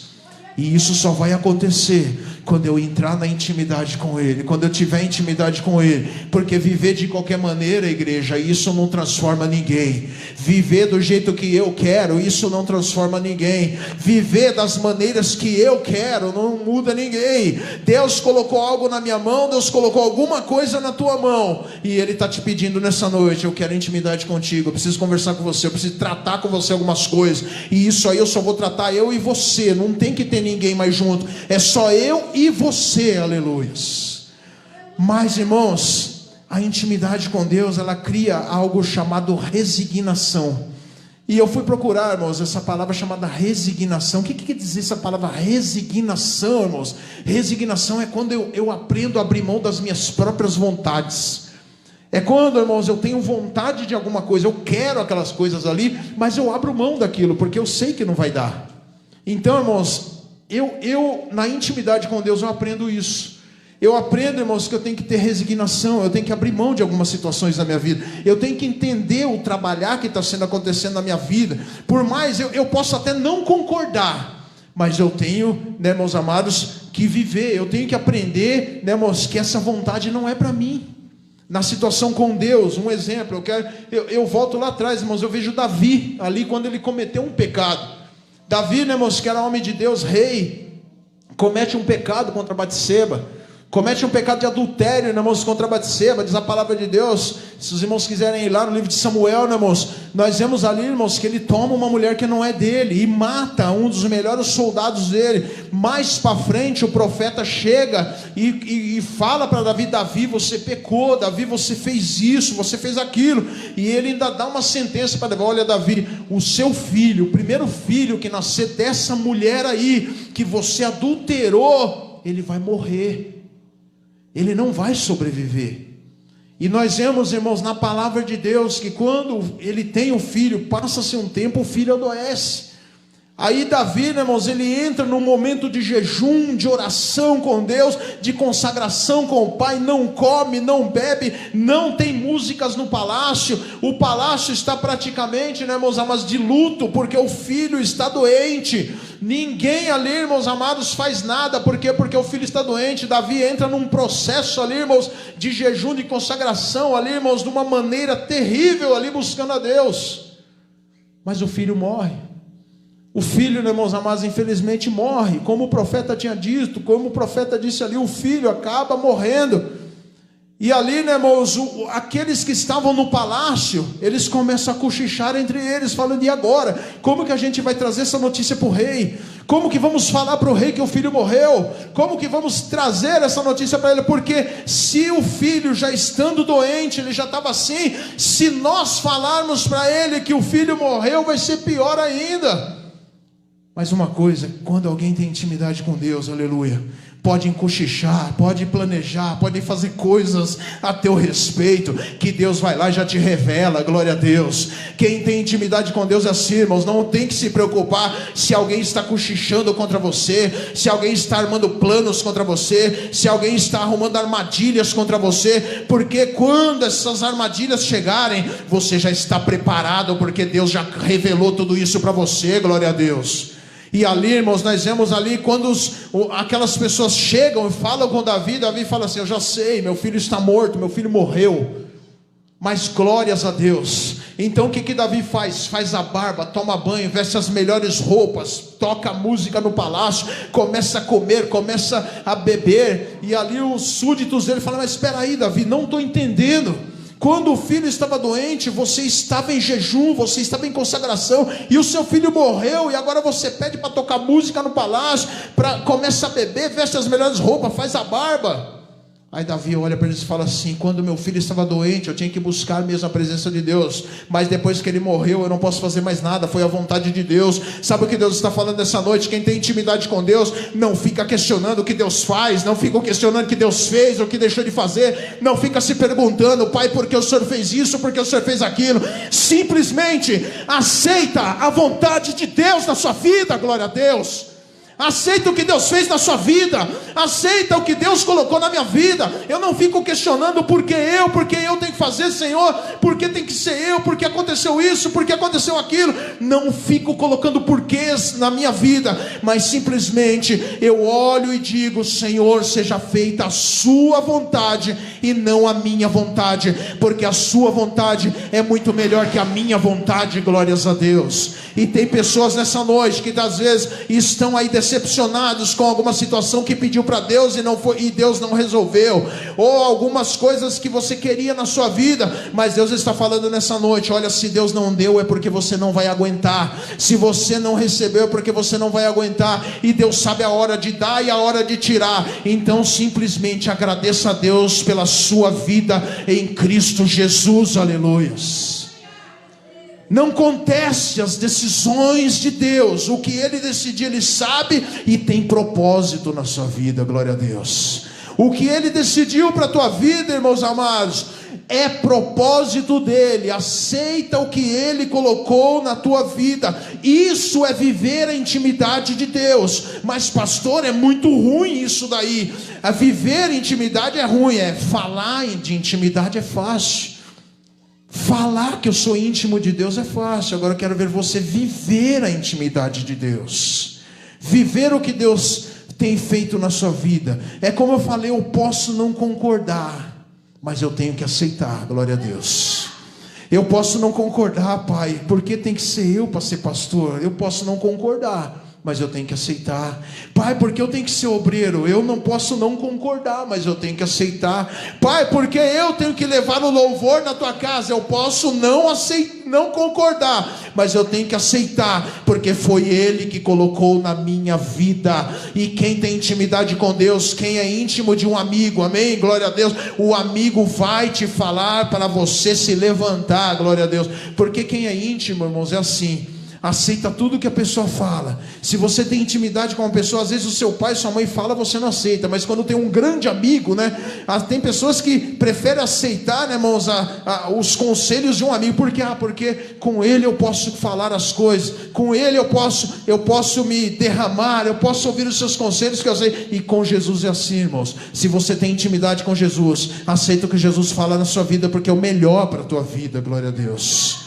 E isso só vai acontecer quando eu entrar na intimidade com Ele, quando eu tiver intimidade com Ele. Porque viver de qualquer maneira, igreja, isso não transforma ninguém. Viver do jeito que eu quero, isso não transforma ninguém. Viver das maneiras que eu quero não muda ninguém. Deus colocou algo na minha mão, Deus colocou alguma coisa na tua mão, e Ele está te pedindo nessa noite: eu quero intimidade contigo, eu preciso conversar com você, eu preciso tratar com você algumas coisas. E isso aí eu só vou tratar eu e você, não tem que ter ninguém mais junto, é só eu e você, aleluias. Mas, irmãos, a intimidade com Deus, ela cria algo chamado resignação. E eu fui procurar, irmãos, essa palavra chamada resignação. O que quer dizer essa palavra resignação, irmãos? Resignação é quando eu aprendo a abrir mão das minhas próprias vontades. É quando, irmãos, eu tenho vontade de alguma coisa, eu quero aquelas coisas ali, mas eu abro mão daquilo, porque eu sei que não vai dar. Então, irmãos, eu na intimidade com Deus eu aprendo isso. Eu aprendo, irmãos, que eu tenho que ter resignação, eu tenho que abrir mão de algumas situações na minha vida, eu tenho que entender o trabalhar que está acontecendo na minha vida. Por mais, eu posso até não concordar, mas eu tenho, né, meus amados, que viver. Eu tenho que aprender, né, irmãos, que essa vontade não é para mim. Na situação com Deus, um exemplo, eu volto lá atrás, irmãos, eu vejo Davi, ali quando ele cometeu um pecado. Davi, né, irmãos, que era homem de Deus, rei, comete um pecado contra Batseba, comete um pecado de adultério, né, irmãos, contra Batseba. Diz a palavra de Deus, se os irmãos quiserem ir lá no livro de Samuel, né, irmãos, nós vemos ali, irmãos, que ele toma uma mulher que não é dele e mata um dos melhores soldados dele. Mais para frente o profeta chega e fala para Davi: Davi, você pecou, Davi, você fez isso, você fez aquilo. E ele ainda dá uma sentença para Davi: olha, Davi, o seu filho, o primeiro filho que nascer dessa mulher aí, que você adulterou, ele vai morrer, ele não vai sobreviver. E nós vemos, irmãos, na palavra de Deus, que quando ele tem o filho, passa-se um tempo, o filho adoece. Aí Davi, né, irmãos, ele entra num momento de jejum, de oração com Deus, de consagração com o Pai. Não come, não bebe, não tem músicas no palácio. O palácio está praticamente, né, irmãos amados, de luto, porque o filho está doente. Ninguém ali, irmãos amados, faz nada. Por quê? Porque o filho está doente. Davi entra num processo ali, irmãos, de jejum, de consagração ali, irmãos, de uma maneira terrível ali, buscando a Deus. Mas o filho morre. O filho, né, irmãos amados, infelizmente morre, como o profeta tinha dito, como o profeta disse ali, o filho acaba morrendo. E ali, né, irmãos, aqueles que estavam no palácio, eles começam a cochichar entre eles, falando: e agora? Como que a gente vai trazer essa notícia para o rei? Como que vamos falar para o rei que o filho morreu? Como que vamos trazer essa notícia para ele? Porque se o filho já estando doente, ele já estava assim, se nós falarmos para ele que o filho morreu, vai ser pior ainda. Mas uma coisa, quando alguém tem intimidade com Deus, aleluia, pode encochichar, pode planejar, pode fazer coisas a teu respeito, que Deus vai lá e já te revela, glória a Deus. Quem tem intimidade com Deus é assim, irmãos, não tem que se preocupar se alguém está cochichando contra você, se alguém está armando planos contra você, se alguém está arrumando armadilhas contra você, porque quando essas armadilhas chegarem, você já está preparado, porque Deus já revelou tudo isso para você, glória a Deus. E ali, irmãos, nós vemos ali quando aquelas pessoas chegam e falam com Davi, Davi fala assim: eu já sei, meu filho está morto, meu filho morreu, mas glórias a Deus. Então o que Davi faz? Faz a barba, toma banho, veste as melhores roupas, toca música no palácio, começa a comer, começa a beber, e ali os súditos dele falam: mas espera aí, Davi, não estou entendendo. Quando o filho estava doente, você estava em jejum, você estava em consagração, e o seu filho morreu, e agora você pede para tocar música no palácio, começa a beber, veste as melhores roupas, faz a barba. Aí Davi olha para eles e fala assim: quando meu filho estava doente, eu tinha que buscar mesmo a presença de Deus, mas depois que ele morreu, eu não posso fazer mais nada, foi a vontade de Deus. Sabe o que Deus está falando nessa noite? Quem tem intimidade com Deus, não fica questionando o que Deus faz, não fica questionando o que Deus fez, ou o que deixou de fazer, não fica se perguntando: pai, por que o Senhor fez isso, por que o Senhor fez aquilo? Simplesmente aceita a vontade de Deus na sua vida, glória a Deus. Aceita o que Deus fez na sua vida, aceita o que Deus colocou na minha vida. Eu não fico questionando porque eu tenho que fazer, Senhor, porque tem que ser eu, porque aconteceu isso, porque aconteceu aquilo. Não fico colocando porquês na minha vida, mas simplesmente eu olho e digo: Senhor, seja feita a sua vontade e não a minha vontade, porque a sua vontade é muito melhor que a minha vontade, glórias a Deus. E tem pessoas nessa noite que às vezes estão aí decepcionados com alguma situação que pediu para Deus e não foi, e Deus não resolveu, ou algumas coisas que você queria na sua vida, mas Deus está falando nessa noite: olha, se Deus não deu é porque você não vai aguentar, se você não recebeu é porque você não vai aguentar, e Deus sabe a hora de dar e a hora de tirar. Então simplesmente agradeça a Deus pela sua vida em Cristo Jesus, aleluias. Não conteste as decisões de Deus. O que Ele decidir, Ele sabe e tem propósito na sua vida, glória a Deus. O que Ele decidiu para a tua vida, irmãos amados, é propósito dEle. Aceita o que Ele colocou na tua vida. Isso é viver a intimidade de Deus. Mas pastor, é muito ruim isso daí. A viver intimidade é ruim, falar de intimidade é fácil. Falar que eu sou íntimo de Deus é fácil. Agora eu quero ver você viver a intimidade de Deus, viver o que Deus tem feito na sua vida. É como eu falei, eu posso não concordar, mas eu tenho que aceitar, glória a Deus. Eu posso não concordar, pai, porque tem que ser eu para ser pastor. Eu posso não concordar, mas eu tenho que aceitar. Pai, porque eu tenho que ser obreiro? Eu não posso não concordar, mas eu tenho que aceitar. Pai, porque eu tenho que levar o louvor na tua casa? Eu posso não concordar, mas eu tenho que aceitar, porque foi Ele que colocou na minha vida. E quem tem intimidade com Deus, quem é íntimo de um amigo, amém, glória a Deus, o amigo vai te falar para você se levantar, glória a Deus. Porque quem é íntimo, irmãos, é assim: aceita tudo que a pessoa fala. Se você tem intimidade com uma pessoa, às vezes o seu pai, sua mãe fala, você não aceita. Mas quando tem um grande amigo, né? Tem pessoas que preferem aceitar, né, irmãos, os conselhos de um amigo. Por quê? Porque com ele eu posso falar as coisas, com ele eu posso me derramar, eu posso ouvir os seus conselhos que eu sei. E com Jesus é assim, irmãos. Se você tem intimidade com Jesus, aceita o que Jesus fala na sua vida, porque é o melhor para a tua vida, glória a Deus.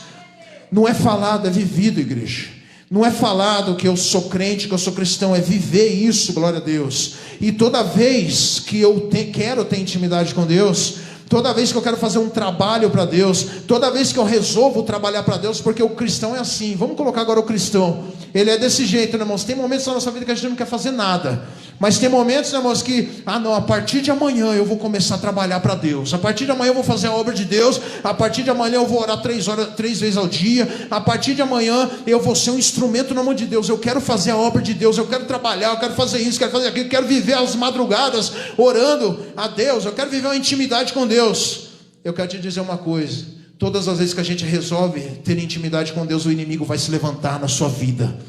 Não é falado, é vivido, igreja. Não é falado que eu sou crente, que eu sou cristão, é viver isso, glória a Deus. E toda vez que eu quero ter intimidade com Deus, toda vez que eu quero fazer um trabalho para Deus, toda vez que eu resolvo trabalhar para Deus, porque o cristão é assim. Vamos colocar agora o cristão, ele é desse jeito, né, irmãos? Tem momentos na nossa vida que a gente não quer fazer nada, mas tem momentos, né, irmãos, que não, a partir de amanhã eu vou começar a trabalhar para Deus. A partir de amanhã eu vou fazer a obra de Deus. A partir de amanhã eu vou orar 3 vezes ao dia. A partir de amanhã eu vou ser um instrumento na mão de Deus. Eu quero fazer a obra de Deus, eu quero trabalhar, eu quero fazer isso, quero fazer aquilo, eu quero viver as madrugadas orando a Deus, eu quero viver uma intimidade com Deus. Eu quero te dizer uma coisa: todas as vezes que a gente resolve ter intimidade com Deus, o inimigo vai se levantar na sua vida,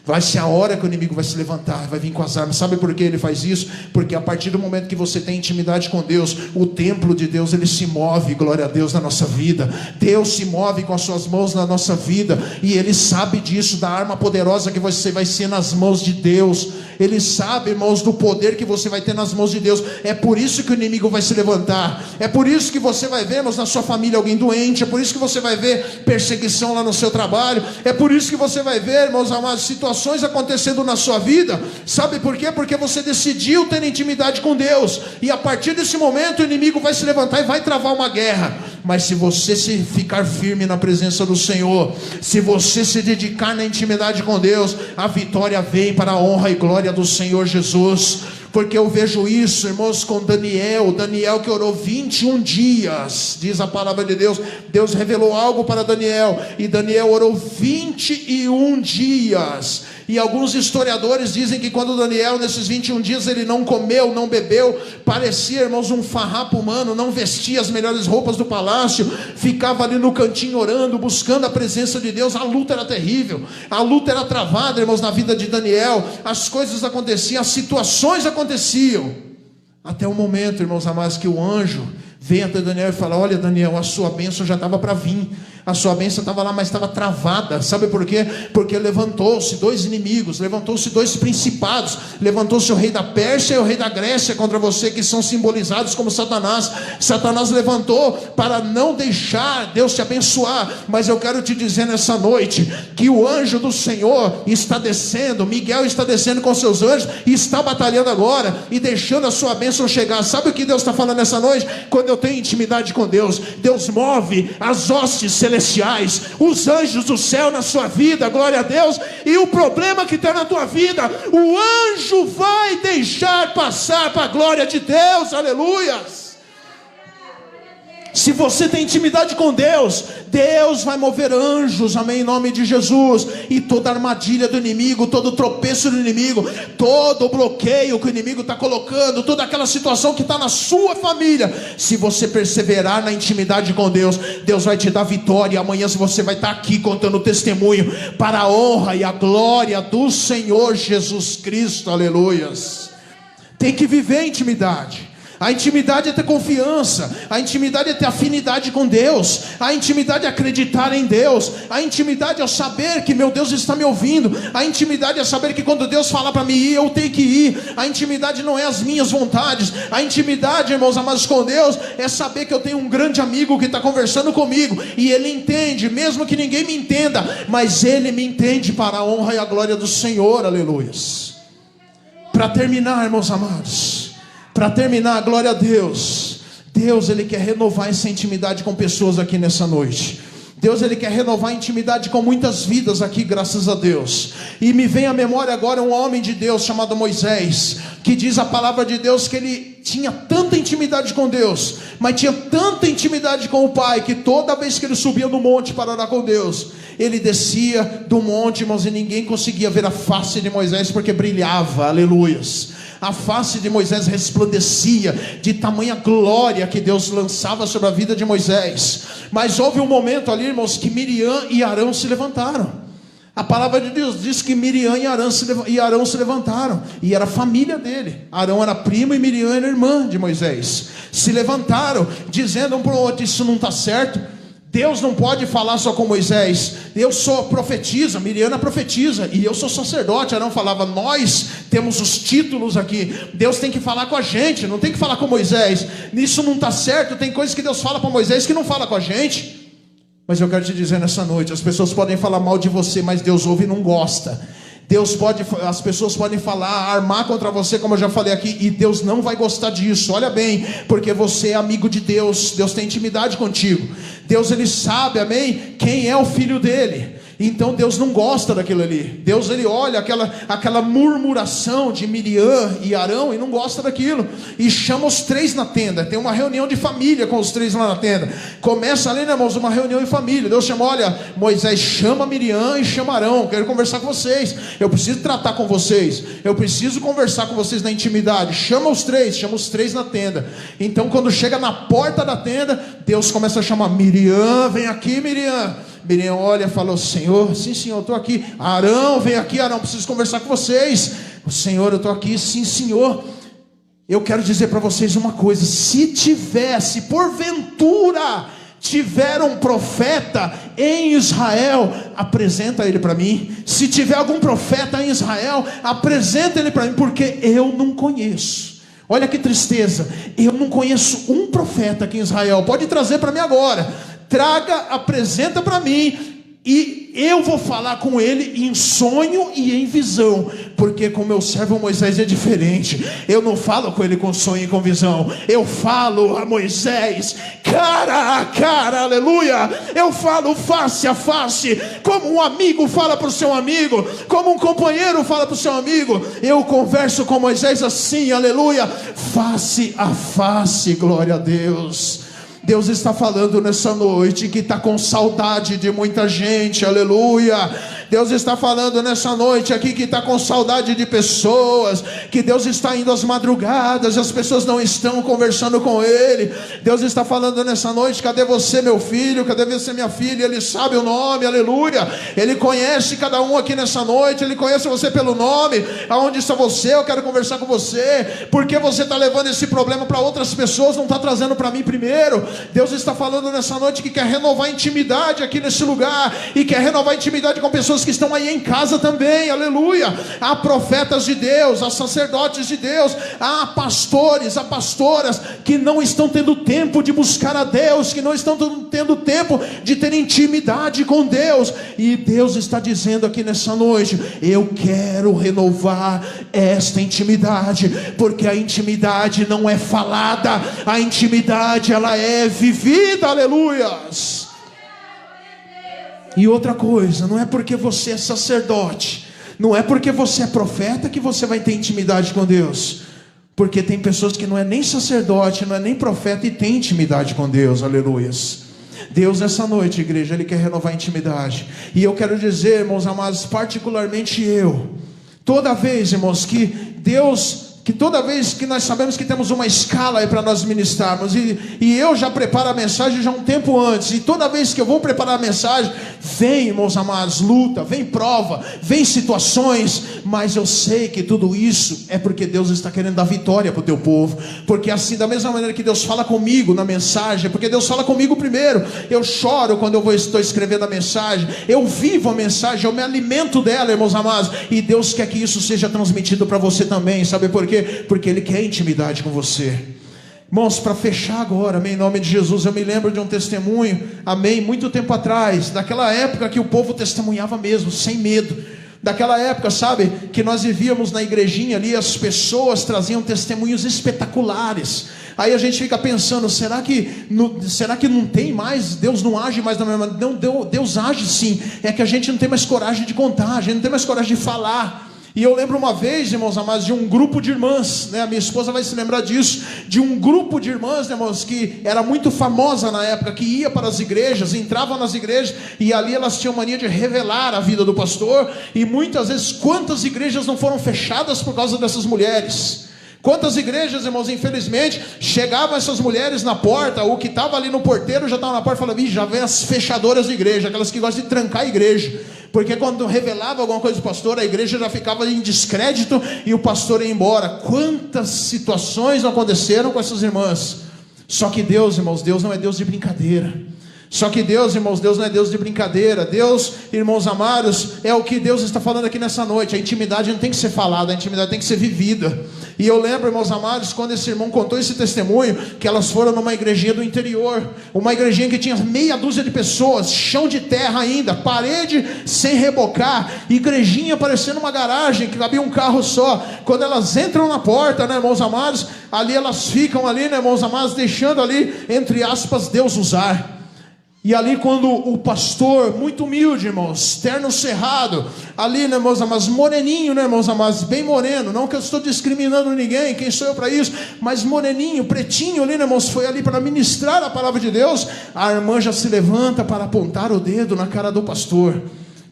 Vai ser a hora que o inimigo vai se levantar, vai vir com as armas. Sabe por que ele faz isso? Porque a partir do momento que você tem intimidade com Deus, o templo de Deus, ele se move, glória a Deus, na nossa vida. Deus se move com as suas mãos na nossa vida, e Ele sabe disso, da arma poderosa que você vai ser nas mãos de Deus. Ele sabe, irmãos, do poder que você vai ter nas mãos de Deus. É por isso que o inimigo vai se levantar. É por isso que você vai ver, irmãos, na sua família alguém doente. É por isso que você vai ver perseguição lá no seu trabalho. É por isso que você vai ver, irmãos amados, situações acontecendo na sua vida. Sabe por quê? Porque você decidiu ter intimidade com Deus, e a partir desse momento o inimigo vai se levantar e vai travar uma guerra. Mas se você se ficar firme na presença do Senhor, se você se dedicar na intimidade com Deus, a vitória vem para a honra e glória do Senhor Jesus. Porque eu vejo isso, irmãos, com Daniel que orou 21 dias, diz a palavra de Deus. Deus revelou algo para Daniel, e Daniel orou 21 dias. E alguns historiadores dizem que quando Daniel, nesses 21 dias, ele não comeu, não bebeu, parecia, irmãos, um farrapo humano, não vestia as melhores roupas do palácio, ficava ali no cantinho orando, buscando a presença de Deus. A luta era terrível, a luta era travada, irmãos, na vida de Daniel. As coisas aconteciam, as situações aconteciam, até o momento, irmãos amados, que o anjo vem até Daniel e fala: olha, Daniel, a sua bênção já estava para vir, a sua bênção estava lá, mas estava travada. Sabe por quê? Porque levantou-se dois inimigos, levantou-se dois principados, levantou-se o rei da Pérsia e o rei da Grécia contra você, que são simbolizados como Satanás. Satanás levantou para não deixar Deus te abençoar. Mas eu quero te dizer nessa noite, que o anjo do Senhor está descendo, Miguel está descendo com seus anjos, e está batalhando agora, e deixando a sua bênção chegar. Sabe o que Deus está falando nessa noite? Quando eu tenho intimidade com Deus, Deus move as hostes celestiais, os anjos do céu na sua vida, glória a Deus. E o problema que está na tua vida, o anjo vai deixar passar para a glória de Deus, aleluias. Se você tem intimidade com Deus, Deus vai mover anjos, amém, em nome de Jesus. E toda armadilha do inimigo, todo tropeço do inimigo, todo o bloqueio que o inimigo está colocando, toda aquela situação que está na sua família, se você perseverar na intimidade com Deus, Deus vai te dar vitória. E amanhã você vai estar aqui contando testemunho para a honra e a glória do Senhor Jesus Cristo, aleluias. Tem que viver intimidade. A intimidade é ter confiança, a intimidade é ter afinidade com Deus, a intimidade é acreditar em Deus, a intimidade é saber que meu Deus está me ouvindo, a intimidade é saber que quando Deus falar para mim ir, eu tenho que ir. A intimidade não é as minhas vontades, a intimidade, irmãos amados, com Deus é saber que eu tenho um grande amigo que está conversando comigo, e Ele entende, mesmo que ninguém me entenda, mas Ele me entende para a honra e a glória do Senhor, aleluias. Para terminar, irmãos amados, para terminar, glória a Deus. Deus, Ele quer renovar essa intimidade com pessoas aqui nessa noite. Deus, Ele quer renovar a intimidade com muitas vidas aqui, graças a Deus. E me vem à memória agora um homem de Deus chamado Moisés, que diz a palavra de Deus que ele tinha tanta intimidade com Deus, mas tinha tanta intimidade com o Pai, que toda vez que ele subia no monte para orar com Deus, ele descia do monte, irmãos, e ninguém conseguia ver a face de Moisés, porque brilhava, aleluias. A face de Moisés resplandecia de tamanha glória que Deus lançava sobre a vida de Moisés. Mas houve um momento ali, irmãos, que Miriam e Arão se levantaram. A palavra de Deus diz que Miriam e Arão se levantaram, e era a família dele. Arão era primo e Miriam era irmã de Moisés. Se levantaram, dizendo um para o outro: isso não está certo. Deus não pode falar só com Moisés. Eu sou profetisa, Miriam profetiza, e eu sou sacerdote. Arão falava: nós temos os títulos aqui, Deus tem que falar com a gente, não tem que falar com Moisés. Isso não está certo. Tem coisas que Deus fala para Moisés que não fala com a gente. Mas eu quero te dizer nessa noite, as pessoas podem falar mal de você, mas Deus ouve e não gosta. As pessoas podem falar, armar contra você, como eu já falei aqui, e Deus não vai gostar disso. Olha bem, porque você é amigo de Deus, Deus tem intimidade contigo. Deus, Ele sabe, amém, quem é o filho dele. Então Deus não gosta daquilo ali. Deus, Ele olha aquela murmuração de Miriam e Arão e não gosta daquilo, e chama os três na tenda. Tem uma reunião de família com os três lá na tenda. Começa ali, né, irmãos, uma reunião de família. Deus chama: olha, Moisés, chama Miriam e chama Arão, quero conversar com vocês, eu preciso tratar com vocês, eu preciso conversar com vocês na intimidade. Chama os três na tenda. Então quando chega na porta da tenda, Deus começa a chamar: Miriam, vem aqui, Miriam. Miriam olha e fala: Senhor, sim senhor, estou aqui. Arão, vem aqui. Arão, preciso conversar com vocês. O Senhor, eu estou aqui. Sim senhor. Eu quero dizer para vocês uma coisa: se tivesse, porventura, tiver um profeta em Israel, apresenta ele para mim. Se tiver algum profeta em Israel, apresenta ele para mim, porque eu não conheço. Olha que tristeza, eu não conheço um profeta aqui em Israel. Pode trazer para mim agora, traga, apresenta para mim, e eu vou falar com ele em sonho e em visão, porque com meu servo Moisés é diferente. Eu não falo com ele com sonho e com visão, eu falo a Moisés cara a cara, aleluia. Eu falo face a face, como um amigo fala para o seu amigo, como um companheiro fala para o seu amigo. Eu converso com Moisés assim, aleluia, face a face, glória a Deus. Deus está falando nessa noite que está com saudade de muita gente, aleluia. Deus está falando nessa noite aqui que está com saudade de pessoas, que Deus está indo às madrugadas e as pessoas não estão conversando com Ele. Deus está falando nessa noite: cadê você, meu filho? Cadê você, minha filha? Ele sabe o nome, aleluia. Ele conhece cada um aqui nessa noite, Ele conhece você pelo nome. Aonde está você? Eu quero conversar com você. Porque você está levando esse problema para outras pessoas, não está trazendo para mim primeiro? Deus está falando nessa noite que quer renovar a intimidade aqui nesse lugar, e quer renovar a intimidade com pessoas que estão aí em casa também, aleluia. Há profetas de Deus, há sacerdotes de Deus, há pastores, há pastoras que não estão tendo tempo de buscar a Deus, que não estão tendo tempo de ter intimidade com Deus, e Deus está dizendo aqui nessa noite: eu quero renovar esta intimidade, porque a intimidade não é falada, a intimidade ela é vivida, aleluias. E outra coisa, não é porque você é sacerdote, não é porque você é profeta que você vai ter intimidade com Deus, porque tem pessoas que não é nem sacerdote, não é nem profeta e tem intimidade com Deus, aleluias. Deus nessa noite, igreja, Ele quer renovar a intimidade. E eu quero dizer, irmãos amados, particularmente eu, toda vez, irmãos, que toda vez que nós sabemos que temos uma escala aí para nós ministrarmos, e eu já preparo a mensagem já um tempo antes, e toda vez que eu vou preparar a mensagem, vem, irmãos amados, luta, vem prova, vem situações, mas eu sei que tudo isso é porque Deus está querendo dar vitória para o teu povo, porque assim, da mesma maneira que Deus fala comigo na mensagem, porque Deus fala comigo primeiro, eu choro quando estou escrevendo a mensagem, eu vivo a mensagem, eu me alimento dela, irmãos amados, e Deus quer que isso seja transmitido para você também, sabe por quê? Porque Ele quer intimidade com você. Irmãos, para fechar agora, amém, em nome de Jesus, eu me lembro de um testemunho, amém, muito tempo atrás, daquela época que o povo testemunhava mesmo, sem medo, daquela época, sabe, que nós vivíamos na igrejinha ali, as pessoas traziam testemunhos espetaculares. Aí a gente fica pensando, será que não tem mais, Deus não age mais da mesma maneira? Não, Deus age sim, é que a gente não tem mais coragem de contar, a gente não tem mais coragem de falar. E eu lembro uma vez, irmãos amados, de um grupo de irmãs, né? A minha esposa vai se lembrar disso, de um grupo de irmãs, né, irmãos, que era muito famosa na época, que ia para as igrejas, entrava nas igrejas, e ali elas tinham mania de revelar a vida do pastor, e muitas vezes, quantas igrejas não foram fechadas por causa dessas mulheres? Quantas igrejas, irmãos, infelizmente, chegavam essas mulheres na porta, o que estava ali no porteiro já estava na porta e falava: já vem as fechadoras de igreja, aquelas que gostam de trancar a igreja, porque quando revelava alguma coisa do pastor, a igreja já ficava em descrédito e o pastor ia embora. Quantas situações não aconteceram com essas irmãs? Só que Deus, irmãos, Deus não é Deus de brincadeira. Só que Deus, irmãos, Deus não é Deus de brincadeira. Deus, irmãos amados, é o que Deus está falando aqui nessa noite. A intimidade não tem que ser falada, a intimidade tem que ser vivida. E eu lembro, irmãos amados, quando esse irmão contou esse testemunho, que elas foram numa igrejinha do interior, uma igrejinha que tinha meia dúzia de pessoas, chão de terra ainda, parede sem rebocar, igrejinha parecendo uma garagem, que cabia um carro só. Quando elas entram na porta, né, irmãos amados, ali elas ficam ali, né, irmãos amados, deixando ali, entre aspas, Deus usar. E ali quando o pastor, muito humilde, irmãos, terno cerrado, ali, né, irmãos amados, moreninho, né, irmãos amados, bem moreno, não que eu estou discriminando ninguém, quem sou eu para isso, mas moreninho, pretinho ali, né, irmãos, foi ali para ministrar a palavra de Deus. A irmã já se levanta para apontar o dedo na cara do pastor.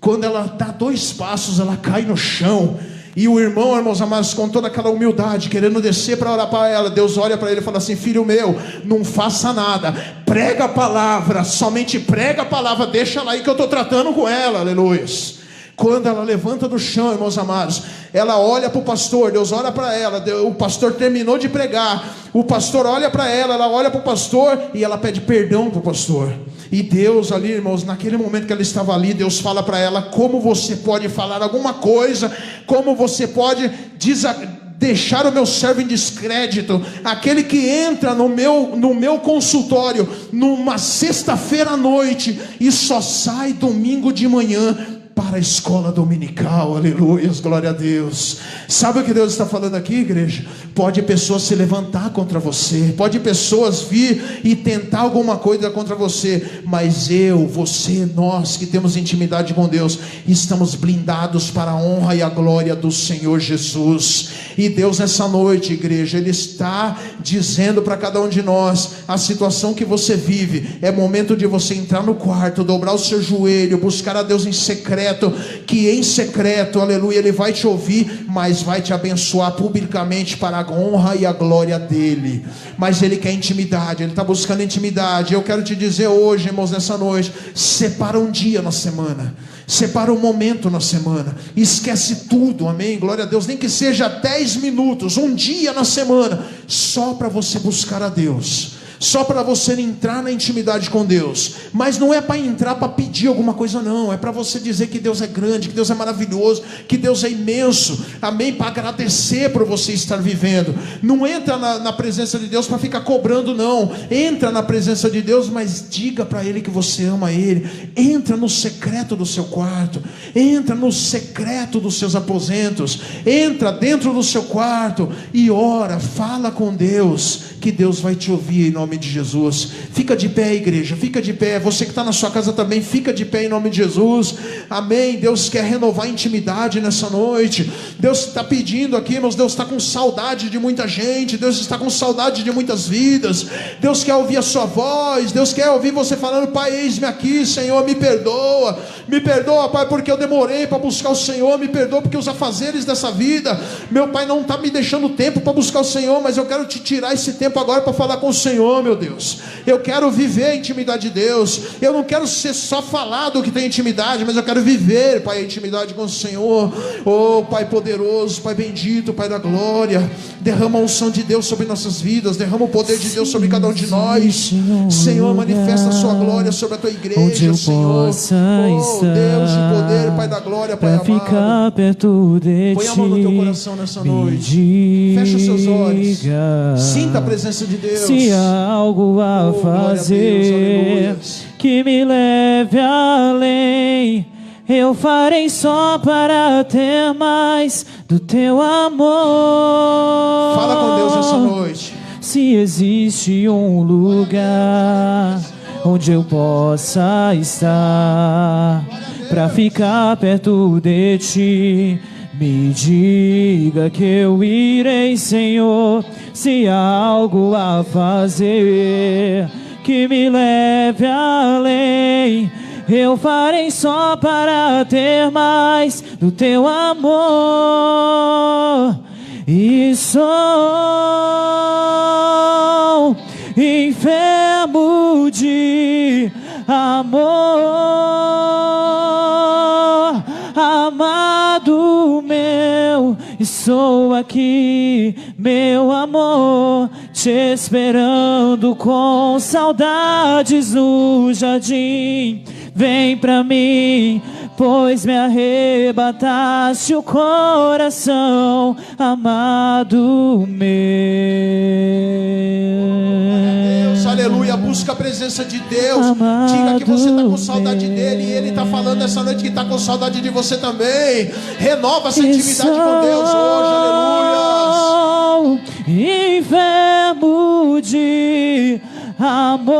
Quando ela dá 2 passos, ela cai no chão, E o irmão, irmãos amados, com toda aquela humildade, querendo descer para orar para ela, Deus olha para ele e fala assim: filho meu, não faça nada, prega a palavra, somente prega a palavra, deixa ela aí que eu estou tratando com ela, aleluia. Quando ela levanta do chão, irmãos amados, ela olha para o pastor, Deus olha para ela, o pastor terminou de pregar, o pastor olha para ela olha para o pastor e ela pede perdão para o pastor. E Deus ali, irmãos, naquele momento que ela estava ali, Deus fala para ela: como você pode falar alguma coisa, como você pode deixar o meu servo em descrédito, aquele que entra no meu consultório numa sexta-feira à noite e só sai domingo de manhã para a escola dominical, aleluia, glória a Deus. Sabe o que Deus está falando aqui, igreja? Pode pessoas se levantar contra você, pode pessoas vir e tentar alguma coisa contra você, mas você, nós que temos intimidade com Deus, estamos blindados para a honra e a glória do Senhor Jesus. E Deus nessa noite, igreja, Ele está dizendo para cada um de nós: a situação que você vive, é momento de você entrar no quarto, dobrar o seu joelho, buscar a Deus em secreto, que em secreto, aleluia, Ele vai te ouvir, mas vai te abençoar publicamente para a honra e a glória dEle. Mas Ele quer intimidade, Ele está buscando intimidade. Eu quero te dizer hoje, irmãos, nessa noite, separa um dia na semana, separa um momento na semana, esquece tudo, amém, glória a Deus, nem que seja 10 minutos, um dia na semana, só para você buscar a Deus, só para você entrar na intimidade com Deus. Mas não é para entrar para pedir alguma coisa, não, é para você dizer que Deus é grande, que Deus é maravilhoso, que Deus é imenso, amém, para agradecer por você estar vivendo. Não entra na presença de Deus para ficar cobrando, não. Entra na presença de Deus, mas diga para Ele que você ama Ele. Entra no secreto do seu quarto, entra no secreto dos seus aposentos, entra dentro do seu quarto e ora, fala com Deus, que Deus vai te ouvir em nome de Jesus. Fica de pé, igreja, fica de pé. Você que está na sua casa também, fica de pé em nome de Jesus, amém. Deus quer renovar a intimidade nessa noite. Deus está pedindo aqui, irmãos, Deus está com saudade de muita gente, Deus está com saudade de muitas vidas. Deus quer ouvir a sua voz, Deus quer ouvir você falando: Pai, eis-me aqui, Senhor, me perdoa, Pai, porque eu demorei para buscar o Senhor, me perdoa porque os afazeres dessa vida, meu Pai, não está me deixando tempo para buscar o Senhor, mas eu quero te tirar esse tempo agora para falar com o Senhor, meu Deus. Eu quero viver a intimidade de Deus, eu não quero ser só falado que tem intimidade, mas eu quero viver, Pai, a intimidade com o Senhor. Oh Pai poderoso, Pai bendito, Pai da glória, derrama a unção de Deus sobre nossas vidas, derrama o poder de Deus sobre cada um de nós, Senhor, manifesta a sua glória sobre a tua igreja, Senhor. Oh Deus de poder, Pai da glória, Pai amado, põe a mão no teu coração nessa noite, fecha os seus olhos, sinta a presença de Deus. Se há algo a fazer, Deus, que me leve além, eu farei só para ter mais do teu amor. Fala com Deus essa noite. Se existe um lugar onde eu possa estar para ficar perto de ti, me diga que eu irei, Senhor. Se há algo a fazer, que me leve além, eu farei só para ter mais do teu amor. E sou enfermo de amor, amado meu, estou aqui, meu amor, te esperando com saudades no jardim. Vem pra mim, pois me arrebataste o coração, amado meu. Deus, aleluia, busca a presença de Deus, Amado, diga que você está com saudade dele, e ele está falando essa noite que está com saudade de você também. Renova essa intimidade com Deus hoje, aleluia. Enfermo de amor,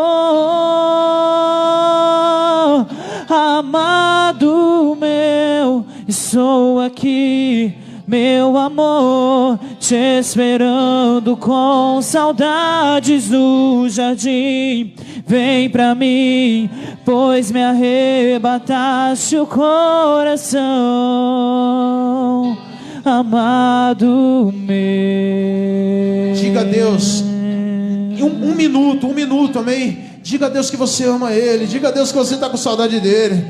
amado meu, estou aqui, meu amor, te esperando com saudades no jardim. Vem pra mim, pois me arrebataste o coração, amado meu. Diga a Deus, em um minuto, amém? Diga a Deus que você ama Ele, diga a Deus que você está com saudade dEle.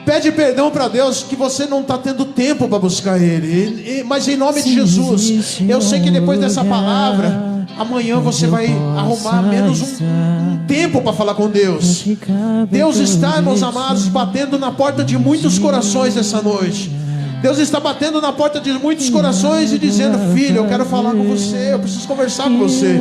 Pede perdão para Deus que você não está tendo tempo para buscar Ele. Mas em nome de Jesus, eu sei que depois dessa palavra, amanhã você vai arrumar menos um tempo para falar com Deus. Deus está, meus amados, batendo na porta de muitos corações essa noite. Deus está batendo na porta de muitos corações e dizendo: filho, eu quero falar com você, eu preciso conversar com você.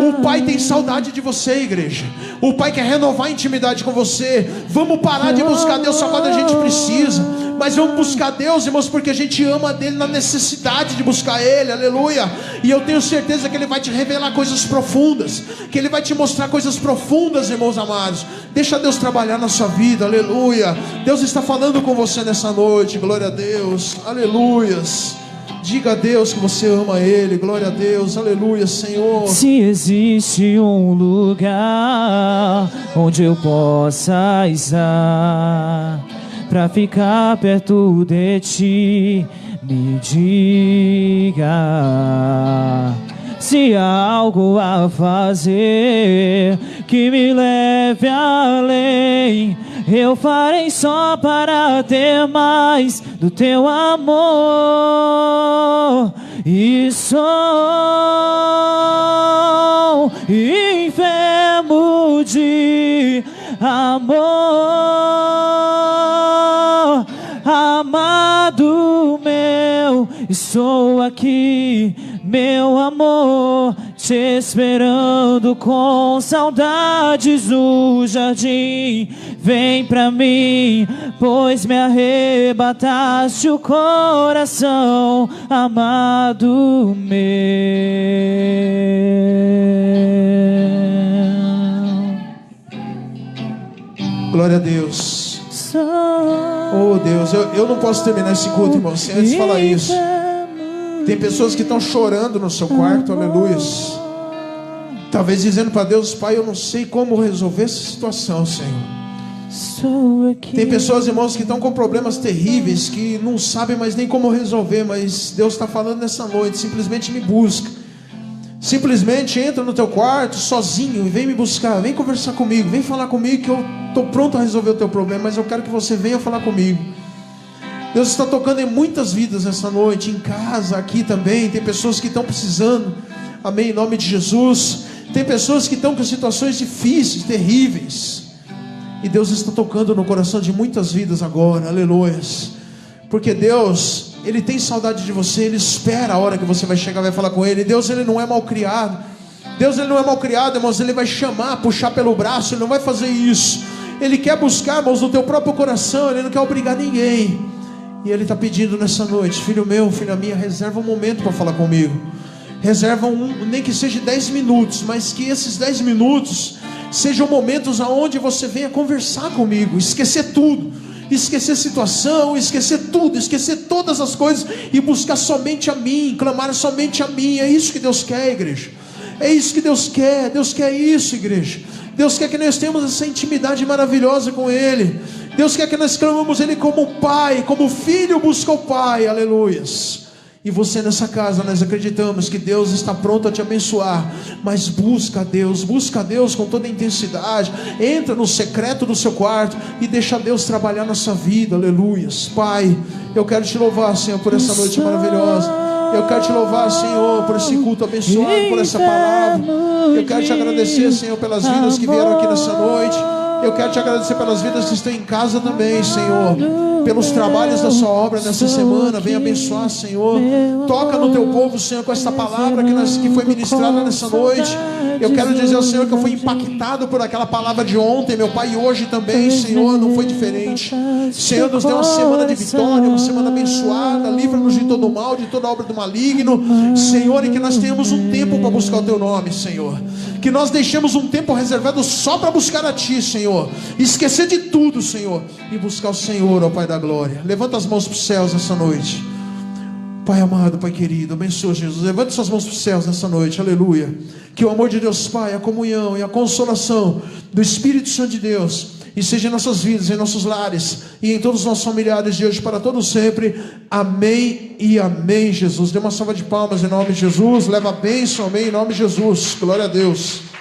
O Pai tem saudade de você, igreja. O Pai quer renovar a intimidade com você. Vamos parar de buscar Deus só quando a gente precisa, mas vamos buscar Deus, irmãos, porque a gente ama dele na necessidade de buscar Ele, aleluia. E eu tenho certeza que Ele vai te revelar coisas profundas, que Ele vai te mostrar coisas profundas, irmãos amados. Deixa Deus trabalhar na sua vida, aleluia. Deus está falando com você nessa noite, glória a Deus, aleluias. Diga a Deus que você ama Ele, glória a Deus, aleluia, Senhor. Se existe um lugar onde eu possa estar pra ficar perto de Ti, me diga. Se há algo a fazer que me leve além, eu farei só para ter mais do Teu amor. E sou enfermo de amor, amado meu, estou aqui, meu amor, te esperando com saudades no jardim. Vem pra mim, pois me arrebataste o coração, amado meu. Glória a Deus. Oh Deus, eu não posso terminar esse culto, irmão, sem antes falar isso. Tem pessoas que estão chorando no seu quarto, aleluia. Talvez dizendo para Deus: Pai, eu não sei como resolver essa situação, Senhor. Tem pessoas, irmãos, que estão com problemas terríveis, que não sabem mais nem como resolver, mas Deus está falando nessa noite: simplesmente me busca. Simplesmente entra no teu quarto sozinho e vem me buscar, vem conversar comigo, vem falar comigo, que eu estou pronto a resolver o teu problema, mas eu quero que você venha falar comigo. Deus está tocando em muitas vidas nessa noite, em casa, aqui também. Tem pessoas que estão precisando, amém, em nome de Jesus. Tem pessoas que estão com situações difíceis, terríveis, e Deus está tocando no coração de muitas vidas agora, aleluias. Porque Deus, Ele tem saudade de você. Ele espera a hora que você vai chegar, vai falar com Ele. Deus, Ele não é mal criado. Deus, Ele não é mal criado, irmãos. Ele vai chamar, puxar pelo braço. Ele não vai fazer isso. Ele quer buscar, irmãos, no teu próprio coração. Ele não quer obrigar ninguém. E Ele está pedindo nessa noite: filho meu, filha minha, reserva um momento para falar comigo. Reserva nem que seja 10 minutos, mas que esses 10 minutos sejam momentos aonde você venha conversar comigo, esquecer tudo, esquecer a situação, esquecer tudo, esquecer todas as coisas e buscar somente a mim, clamar somente a mim. É isso que Deus quer, igreja. É isso que Deus quer. Deus quer isso, igreja. Deus quer que nós tenhamos essa intimidade maravilhosa com Ele. Deus quer que nós clamamos Ele como Pai, como filho busca o Pai, aleluias. E você nessa casa, nós acreditamos que Deus está pronto a te abençoar, mas busca a Deus com toda a intensidade. Entra no secreto do seu quarto e deixa Deus trabalhar na sua vida, aleluias. Pai, eu quero te louvar, Senhor, por essa noite maravilhosa. Eu quero te louvar, Senhor, por esse culto abençoado, por essa palavra. Eu quero te agradecer, Senhor, pelas vidas que vieram aqui nessa noite. Eu quero te agradecer pelas vidas que estão em casa também, Senhor, pelos trabalhos da sua obra nessa semana. Vem abençoar, Senhor. Toca no teu povo, Senhor, com essa palavra que foi ministrada nessa noite. Eu quero dizer ao Senhor que eu fui impactado por aquela palavra de ontem, meu Pai, e hoje também, Senhor, não foi diferente. Senhor, nos deu uma semana de vitória, uma semana abençoada. Livra-nos de todo o mal, de toda obra do maligno, Senhor, e que nós tenhamos um tempo para buscar o teu nome, Senhor. Que nós deixemos um tempo reservado só para buscar a Ti, Senhor. Esquecer de tudo, Senhor, e buscar o Senhor, ó Pai da glória. Levanta as mãos para os céus nessa noite. Pai amado, Pai querido, abençoa Jesus. Levanta suas mãos para os céus nessa noite, aleluia. Que o amor de Deus Pai, a comunhão e a consolação do Espírito Santo de Deus e seja em nossas vidas, em nossos lares e em todos os nossos familiares de hoje para todos sempre. Amém e amém, Jesus. Dê uma salva de palmas em nome de Jesus. Leva a bênção, amém, em nome de Jesus. Glória a Deus.